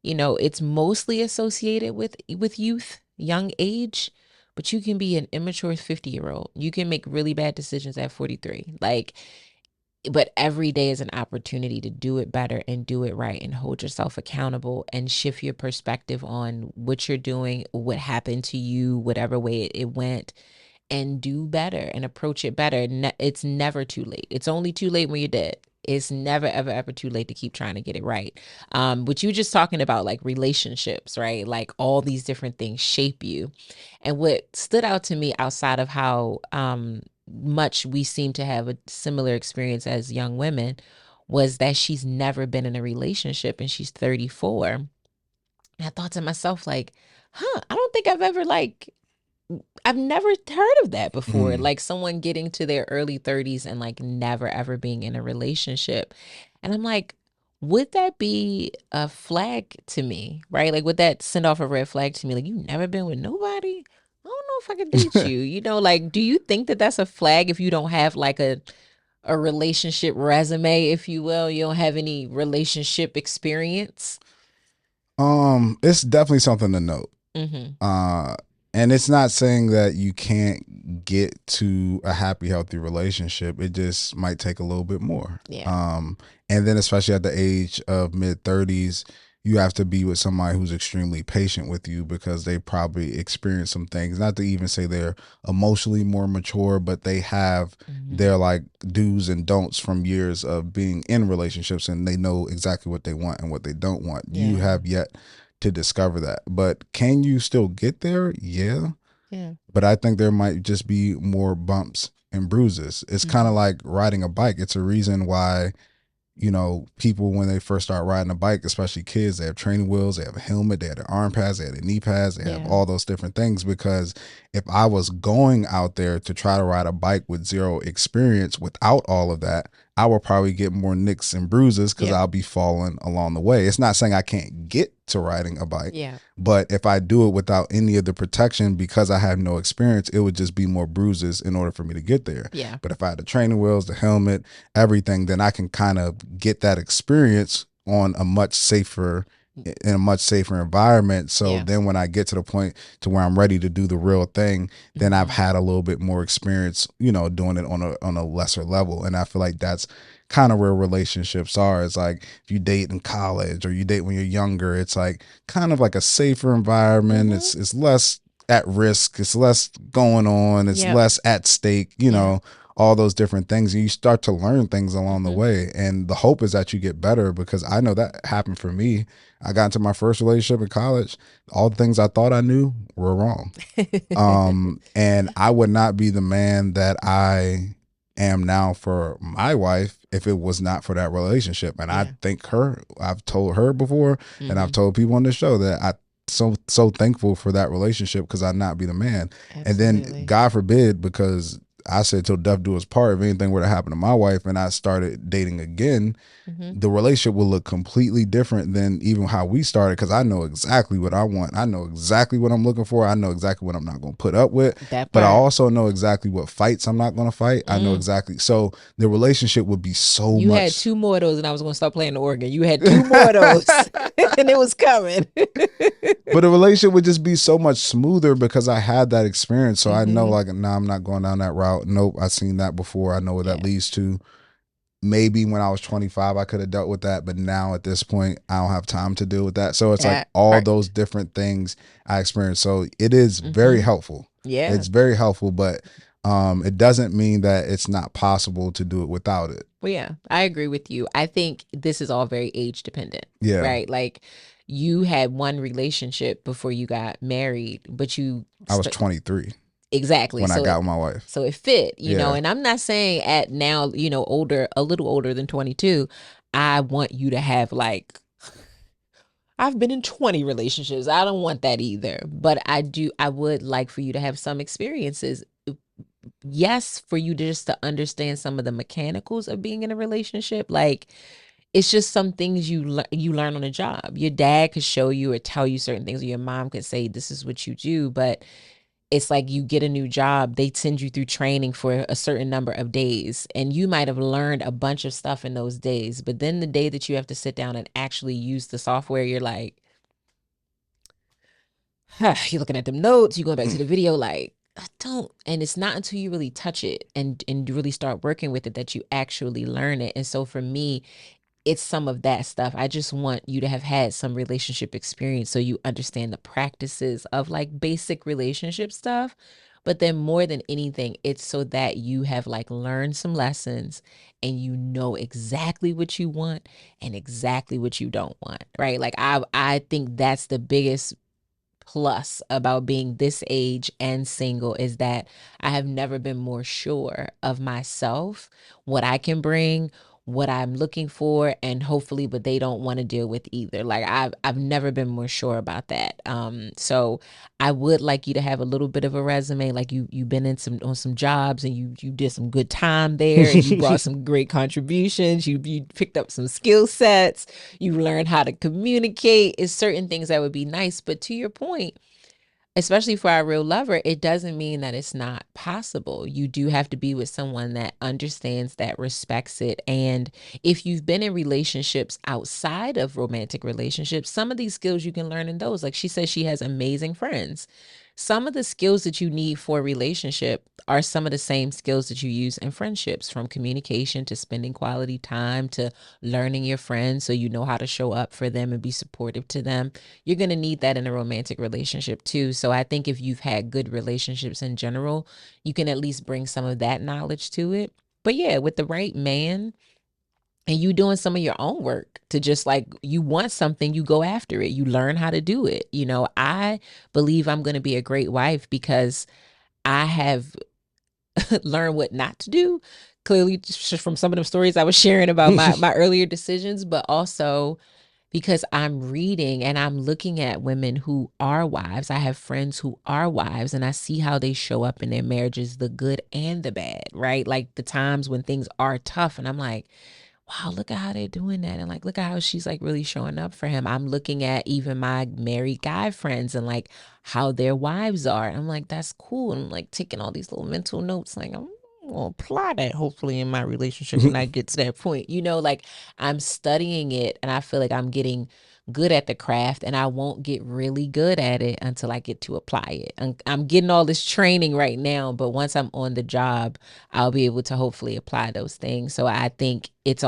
it's mostly associated with youth, young age, but you can be an immature 50-year-old. You can make really bad decisions at 43. But every day is an opportunity to do it better and do it right and hold yourself accountable and shift your perspective on what you're doing, what happened to you, whatever way it went, and do better and approach it better. It's never too late. It's only too late when you're dead. It's never, ever, ever too late to keep trying to get it right. But you were just talking about like relationships, right? Like all these different things shape you. And what stood out to me outside of how much we seem to have a similar experience as young women was that she's never been in a relationship and she's 34. And I thought to myself, like, I don't think I've never heard of that before. Like someone getting to their early 30s and like never ever being in a relationship. And I'm like, would that be a flag to me, right? Like, would that send off a red flag to me? Like, you've never been with nobody? I don't know if I could date you. Like, do you think that that's a flag if you don't have like a relationship resume, if you will? You don't have any relationship experience? It's definitely something to note. Mm-hmm. Uh, and it's not saying that you can't get to a happy, healthy relationship. It just might take a little bit more. Yeah. And then especially at the age of mid-30s, you have to be with somebody who's extremely patient with you because they probably experienced some things. Not to even say they're emotionally more mature, but they have their like do's and don'ts from years of being in relationships, and they know exactly what they want and what they don't want. You Yeah. have yet to discover that. But can you still get there? Yeah. Yeah. But I think there might just be more bumps and bruises. It's kind of like riding a bike. It's a reason why, people when they first start riding a bike, especially kids, they have training wheels, they have a helmet, they have their arm pads, they have their knee pads, they have Yeah. all those different things. Because if I was going out there to try to ride a bike with zero experience without all of that, I will probably get more nicks and bruises because Yep. I'll be falling along the way. It's not saying I can't get to riding a bike, Yeah. but if I do it without any of the protection because I have no experience, it would just be more bruises in order for me to get there. Yeah. But if I had the training wheels, the helmet, everything, then I can kind of get that experience on a much safer in a much safer environment. So Yeah. then when I get to the point to where I'm ready to do the real thing, then I've had a little bit more experience, doing it on a lesser level. And I feel like that's kind of where relationships are. It's like if you date in college or you date when you're younger, it's like kind of like a safer environment. It's less at risk, it's less going on, it's Yep. less at stake, Yeah. all those different things. And you start to learn things along the way. And the hope is that you get better, because I know that happened for me. I got into my first relationship in college. All the things I thought I knew were wrong. And I would not be the man that I am now for my wife if it was not for that relationship. And I think I've told her before, and I've told people on this show that I so thankful for that relationship because I'd not be the man. Absolutely. And then God forbid, because I said till death do us part, if anything were to happen to my wife and I started dating again, the relationship will look completely different than even how we started, because I know exactly what I want. I know exactly what I'm looking for. I know exactly what I'm not going to put up with. But I also know exactly what fights I'm not going to fight. I know exactly. So the relationship would be so You much. had 2 more of those and I was going to start playing the organ. You had 2 more of those and it was coming. But the relationship would just be so much smoother because I had that experience. So I know, like, nah, I'm not going down that route. Nope, I've seen that before. I know what that leads to. maybe when I was 25 I could have dealt with that, but now at this point I don't have time to deal with that. So it's like all those different things I experienced. So it is very helpful. Yeah, it's very helpful, but it doesn't mean that it's not possible to do it without it. Well, yeah, I agree with you. I think this is all very age dependent. Yeah. Right. Like you had one relationship before you got married, but I was 23. Exactly. When I got with my wife. So it fit, you know, and I'm not saying at now, you know, a little older than 22, I want you to have like, I've been in 20 relationships. I don't want that either. But I would like for you to have some experiences. Yes, for you just to understand some of the mechanicals of being in a relationship. Like, it's just some things you learn on the job. Your dad could show you or tell you certain things, or your mom could say, this is what you do. But it's like you get a new job, they send you through training for a certain number of days, and you might have learned a bunch of stuff in those days. But then the day that you have to sit down and actually use the software, you're like, you're looking at them notes, you going back to the video like, I don't. And it's not until you really touch it and really start working with it that you actually learn it. And so for me, it's some of that stuff. I just want you to have had some relationship experience so you understand the practices of like basic relationship stuff. But then more than anything, it's so that you have like learned some lessons and you know exactly what you want and exactly what you don't want, right? Like I think that's the biggest plus about being this age and single, is that I have never been more sure of myself, what I can bring, what I'm looking for, and hopefully what they don't want to deal with either. Like I've never been more sure about that. So I would like you to have a little bit of a resume, like you've been in on some jobs and you did some good time there and you brought some great contributions, you picked up some skill sets, you learned how to communicate. It's certain things that would be nice, but to your point, especially for our real lover, it doesn't mean that it's not possible. You do have to be with someone that understands, that respects it. And if you've been in relationships outside of romantic relationships, some of these skills you can learn in those. Like she says, she has amazing friends. Some of the skills that you need for a relationship are some of the same skills that you use in friendships, from communication to spending quality time to learning your friends so you know how to show up for them and be supportive to them. You're going to need that in a romantic relationship too. So I think if you've had good relationships in general, you can at least bring some of that knowledge to it. But yeah, with the right man, and you doing some of your own work to just like, you want something, you go after it, you learn how to do it. You know, I believe I'm going to be a great wife because I have learned what not to do. Clearly, just from some of the stories I was sharing about my earlier decisions, but also because I'm reading and I'm looking at women who are wives. I have friends who are wives, and I see how they show up in their marriages, the good and the bad, right? Like the times when things are tough, and I'm like, wow, look at how they're doing that. And like, look at how she's like really showing up for him. I'm looking at even my married guy friends and like how their wives are. And I'm like, that's cool. And I'm like taking all these little mental notes. Like, I'm gonna apply that hopefully in my relationship when I get to that point. You know, like I'm studying it and I feel like I'm getting good at the craft, and I won't get really good at it until I get to apply it. I'm getting all this training right now, but once I'm on the job, I'll be able to hopefully apply those things. So I think it's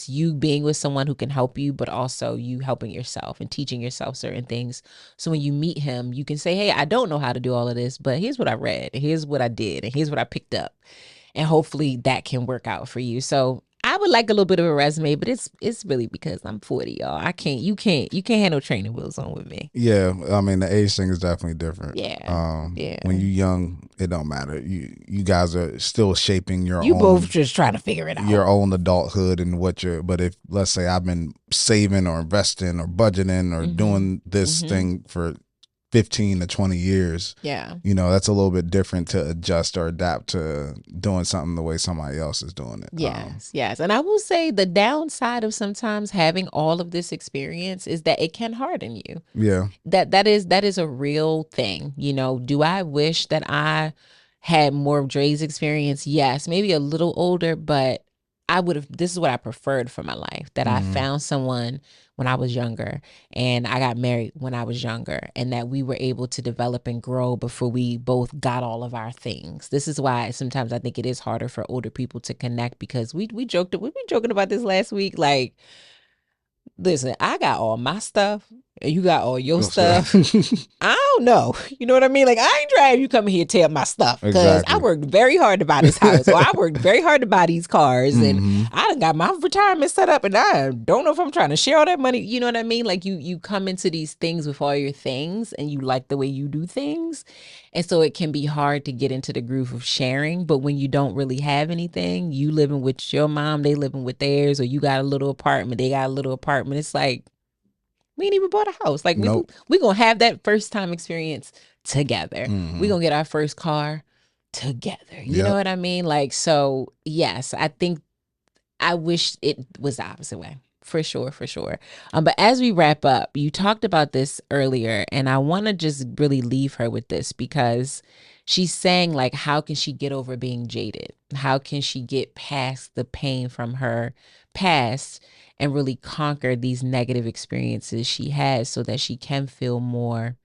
you being with someone who can help you, but also you helping yourself and teaching yourself certain things. So when you meet him, you can say, hey, I don't know how to do all of this, but here's what I read, and here's what I did, and here's what I picked up. And hopefully that can work out for you. So I would like a little bit of a resume, but it's really because I'm 40, y'all. You can't handle training wheels on with me. Yeah, I mean the age thing is definitely different. Yeah. When you're young, it don't matter. You guys are still shaping your you own. Both just trying to figure it out. Your own adulthood and what you're. But if let's say I've been saving or investing or budgeting or doing this thing for 15 to 20 years, you know, that's a little bit different to adjust or adapt to doing something the way somebody else is doing it. Yes. And I will say the downside of sometimes having all of this experience is that it can harden you. Yeah. That is a real thing. You know, do I wish that I had more of Dre's experience? Yes, maybe a little older, but this is what I preferred for my life, that I found someone when I was younger and I got married when I was younger, and that we were able to develop and grow before we both got all of our things. This is why sometimes I think it is harder for older people to connect, because we been joking about this last week. Like, listen, I got all my stuff and you got all your stuff. I don't know. You know what I mean? Like, I ain't trying you come here to tear my stuff, because I worked very hard to buy this house, or I worked very hard to buy these cars, and I done got my retirement set up, and I don't know if I'm trying to share all that money. You know what I mean? Like, you come into these things with all your things, and you like the way you do things, and so it can be hard to get into the groove of sharing. But when you don't really have anything, you living with your mom, they living with theirs, or you got a little apartment, they got a little apartment. It's like, we ain't even bought a house. Like, Nope. we gonna have that first time experience together. We gonna get our first car together. You know what I mean? Like, so yes, I wish it was the opposite way. For sure, for sure. But as we wrap up, you talked about this earlier, and I want to just really leave her with this, because she's saying, like, how can she get over being jaded? How can she get past the pain from her past and really conquer these negative experiences she has, so that she can feel more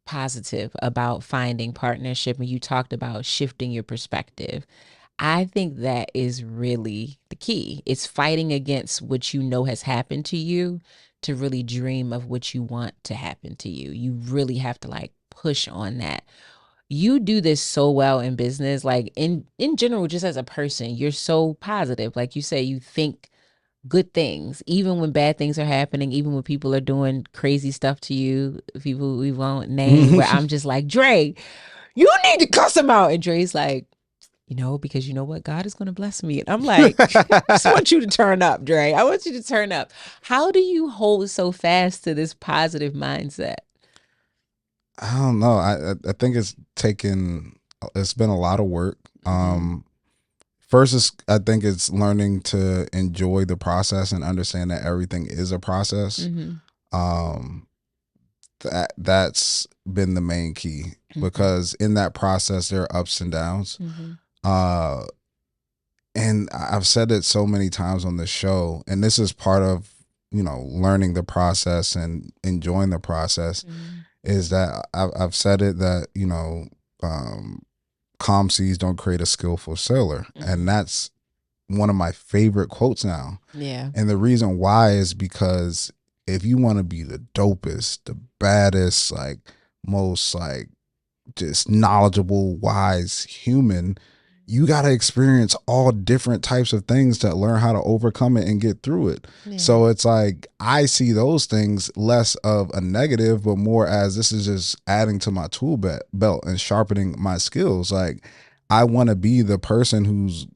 positive about finding partnership? And you talked about shifting your perspective. I think that is really the key. It's fighting against what you know has happened to you to really dream of what you want to happen to you. You really have to, like, push on that. You do this so well in business, like in general, just as a person, you're so positive. Like you say, you think good things, even when bad things are happening, even when people are doing crazy stuff to you, people we won't name, where I'm just like, Dre, you need to cuss him out. And Dre's like, because you know what? God is going to bless me. And I'm like, I just want you to turn up, Dre. I want you to turn up. How do you hold so fast to this positive mindset? I don't know. I think it's been a lot of work. First, I think it's learning to enjoy the process and understand that everything is a process. That's been the main key, because in that process there are ups and downs. And I've said it so many times on this show, and this is part of, learning the process and enjoying the process, is that I've said it that, calm seas don't create a skillful sailor. And that's one of my favorite quotes now. Yeah. And the reason why is because if you want to be the dopest, the baddest, like most, like just knowledgeable, wise human, you got to experience all different types of things to learn how to overcome it and get through it. Yeah. So it's like, I see those things less of a negative, but more as, this is just adding to my tool belt and sharpening my skills. Like, I want to be the person who's,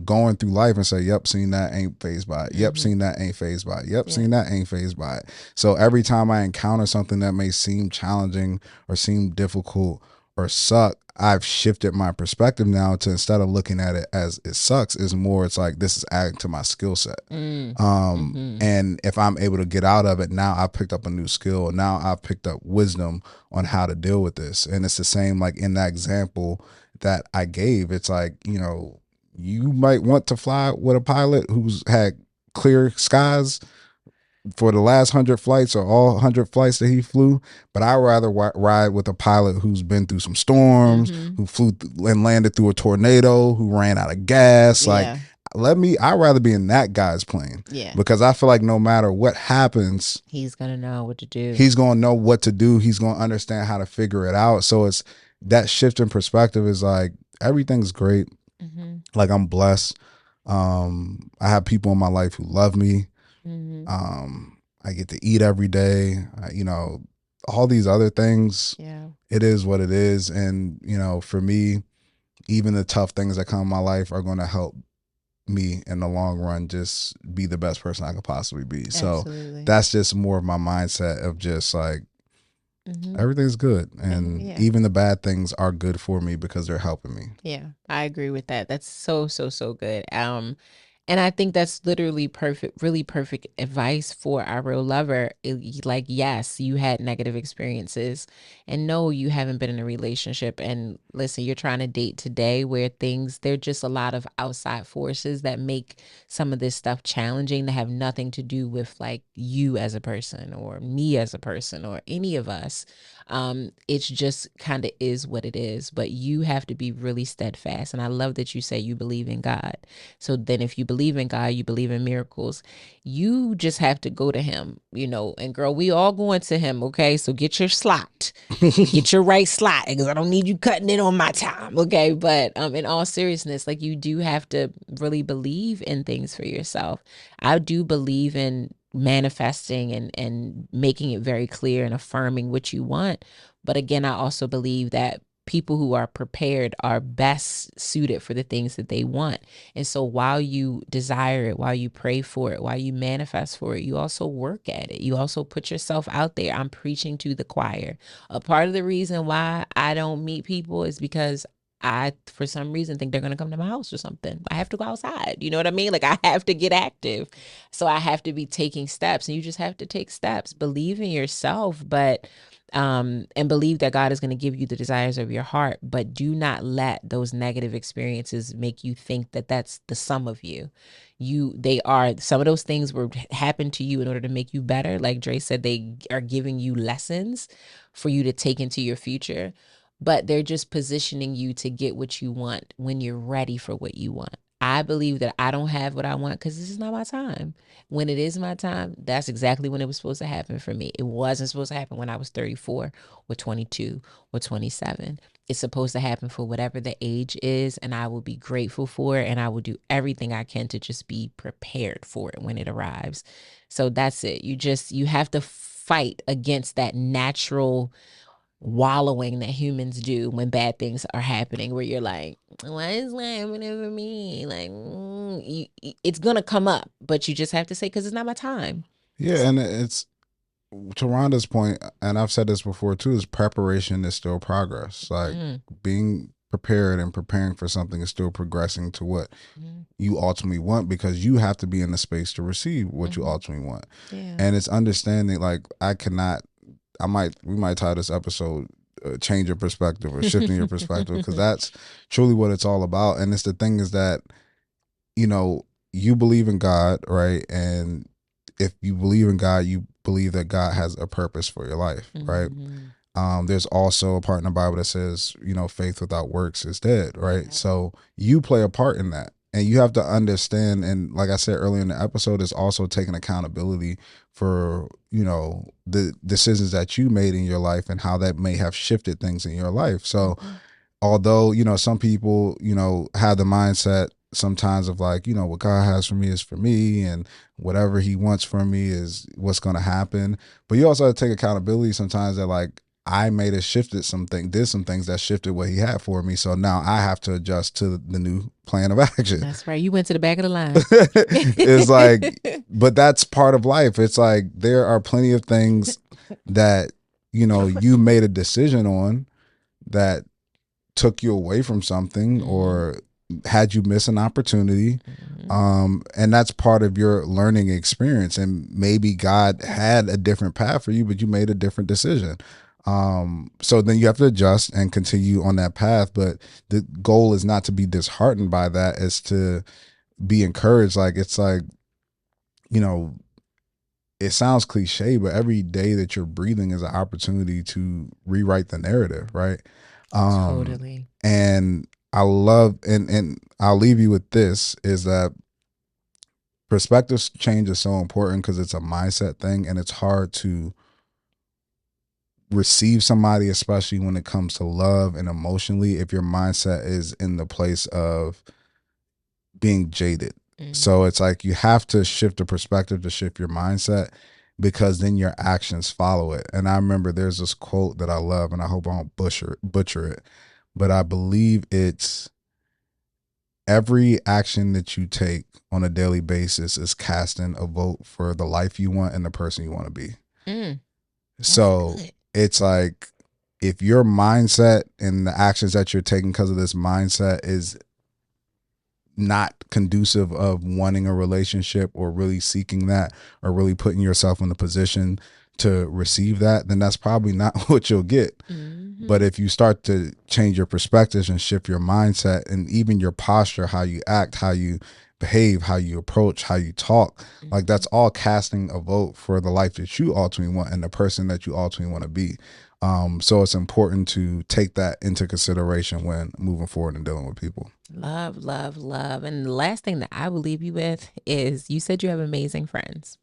going through life and say, yep, seen that, ain't phased by it. Yep, seen that, ain't phased by it. Yep, seen that, ain't phased by it. So every time I encounter something that may seem challenging or seem difficult or suck, I've shifted my perspective now to, instead of looking at it as it sucks, is more, it's like, this is adding to my skill set. And if I'm able to get out of it, now I've picked up a new skill. Now I've picked up wisdom on how to deal with this. And it's the same, like in that example that I gave, it's like, you might want to fly with a pilot who's had clear skies for the last 100 flights, or all 100 flights that he flew, but I'd rather ride with a pilot who's been through some storms, who flew and landed through a tornado, who ran out of gas. Like, I'd rather be in that guy's plane. Yeah. Because I feel like no matter what happens, he's going to know what to do. He's going to know what to do. He's going to understand how to figure it out. So it's that shift in perspective is like, everything's great. Like, I'm blessed. I have people in my life who love me. I get to eat every day. All these other things. Yeah. It is what it is. And, for me, even the tough things that come in my life are going to help me in the long run just be the best person I could possibly be. Absolutely. So that's just more of my mindset of just like, everything's good. And even the bad things are good for me because they're helping me. Yeah, I agree with that. That's so, so, so good. And I think that's literally perfect, really perfect advice for our real lover. Like, yes, you had negative experiences, and no, you haven't been in a relationship. And listen, you're trying to date today where they're just a lot of outside forces that make some of this stuff challenging that have nothing to do with like you as a person or me as a person or any of us. It's just kind of is what it is. But you have to be really steadfast. And I love that you say you believe in God. So then if you believe in God, you believe in miracles, you just have to go to him, and girl, we all going to him. Okay. So get your slot, get your right slot, because I don't need you cutting it on my time. Okay. But in all seriousness, like you do have to really believe in things for yourself. I do believe in manifesting and making it very clear and affirming what you want. But again, I also believe that people who are prepared are best suited for the things that they want. And so while you desire it, while you pray for it, while you manifest for it, you also work at it. You also put yourself out there. I'm preaching to the choir. A part of the reason why I don't meet people is because I, for some reason, think they're going to come to my house or something. I have to go outside. You know what I mean? Like I have to get active. So I have to be taking steps, and you just have to take steps. Believe in yourself, but and believe that God is going to give you the desires of your heart, but do not let those negative experiences make you think that that's the sum of you. They are, some of those things were happen to you in order to make you better. Like Dre said, they are giving you lessons for you to take into your future, but they're just positioning you to get what you want when you're ready for what you want. I believe that I don't have what I want because this is not my time. When it is my time, that's exactly when it was supposed to happen for me. It wasn't supposed to happen when I was 34 or 22 or 27. It's supposed to happen for whatever the age is, and I will be grateful for it, and I will do everything I can to just be prepared for it when it arrives. So that's it. You have to fight against that natural wallowing that humans do when bad things are happening, where you're like, why is that happening for me? Like, it's gonna come up, but you just have to say, because it's not my time. Yeah, and it's to Rhonda's point, and I've said this before too, is preparation is still progress. Like being prepared and preparing for something is still progressing to what you ultimately want, because you have to be in the space to receive what you ultimately want. Yeah. And it's understanding, like, we might tie this episode change your perspective or shifting your perspective, because that's truly what it's all about. And it's the thing is that, you believe in God, right? And if you believe in God, you believe that God has a purpose for your life, right? There's also a part in the Bible that says, faith without works is dead, right? Yeah. So you play a part in that. And you have to understand, and like I said earlier in the episode, is also taking accountability for, the decisions that you made in your life and how that may have shifted things in your life. So although, some people, have the mindset sometimes of like, what God has for me is for me, and whatever he wants from me is what's going to happen. But you also have to take accountability sometimes that, like, I may have did some things that shifted what he had for me. So now I have to adjust to the new plan of action. That's right. You went to the back of the line. It's like, but that's part of life. It's like, there are plenty of things that, you made a decision on that took you away from something or had you miss an opportunity. And that's part of your learning experience. And maybe God had a different path for you, but you made a different decision. So then you have to adjust and continue on that path. But the goal is not to be disheartened by that. It's to be encouraged. Like, it's like, it sounds cliche, but every day that you're breathing is an opportunity to rewrite the narrative, right? Totally. And I love, and I'll leave you with this, is that perspective change is so important because it's a mindset thing, and it's hard to receive somebody, especially when it comes to love and emotionally, if your mindset is in the place of being jaded. So it's like you have to shift the perspective to shift your mindset, because then your actions follow it. And I remember there's this quote that I love, and I hope I don't butcher it, but I believe it's, every action that you take on a daily basis is casting a vote for the life you want and the person you want to be. So it's like, if your mindset and the actions that you're taking because of this mindset is not conducive of wanting a relationship or really seeking that or really putting yourself in a position to receive that, then that's probably not what you'll get. But if you start to change your perspectives and shift your mindset and even your posture, how you act, how you behave, how you approach, how you talk, like that's all casting a vote for the life that you ultimately want and the person that you ultimately want to be. So it's important to take that into consideration when moving forward and dealing with people. Love, love, love. And the last thing that I will leave you with is, you said you have amazing friends.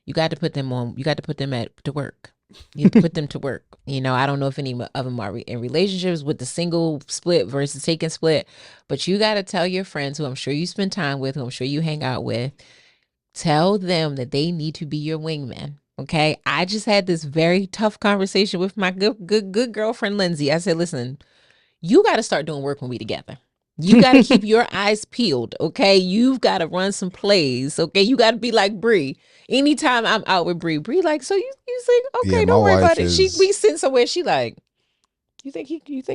You got to put them to work. You have to put them to work. You know, I don't know if any of them are in relationships with the single split versus taking split, but you got to tell your friends who I'm sure you spend time with, who I'm sure you hang out with, tell them that they need to be your wingman. Okay. I just had this very tough conversation with my good girlfriend, Lindsay. I said, listen, you got to start doing work when we together. You got to keep your eyes peeled, okay? You've got to run some plays, okay? You got to be like Bree. Anytime I'm out with Bree like, so you think, okay, Yeah, don't worry about it. We sitting somewhere, she like, you think he cute?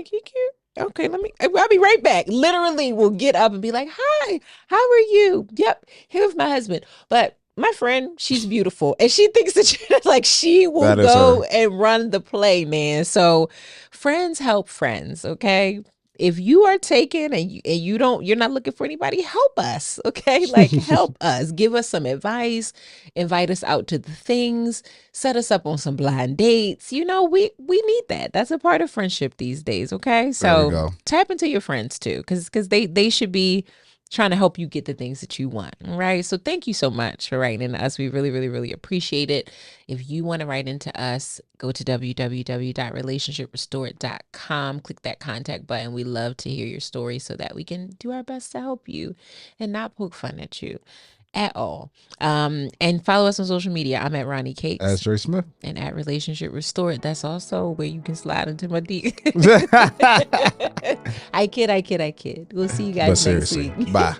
Okay, I'll be right back. Literally will get up and be like, hi, how are you? Yep, here's my husband. But my friend, she's beautiful. And she thinks that like she will go and run the play, man. So friends help friends, okay? If you are taken and you're not looking for anybody, help us, okay? Like help us, give us some advice, invite us out to the things, set us up on some blind dates. You know, we need that. That's a part of friendship these days, okay? So tap into your friends too, because they should be trying to help you get the things that you want. Right. So thank you so much for writing into us. We really, really, really appreciate it. If you want to write into us, go to www.relationshiprestored.com. Click that contact button. We love to hear your story so that we can do our best to help you and not poke fun at you at all. And follow us on social media. I'm at Ronnie Cakes. As Dre Smith. And at Relationship Restored. That's also where you can slide into my D. I kid. We'll see you guys next week. Bye.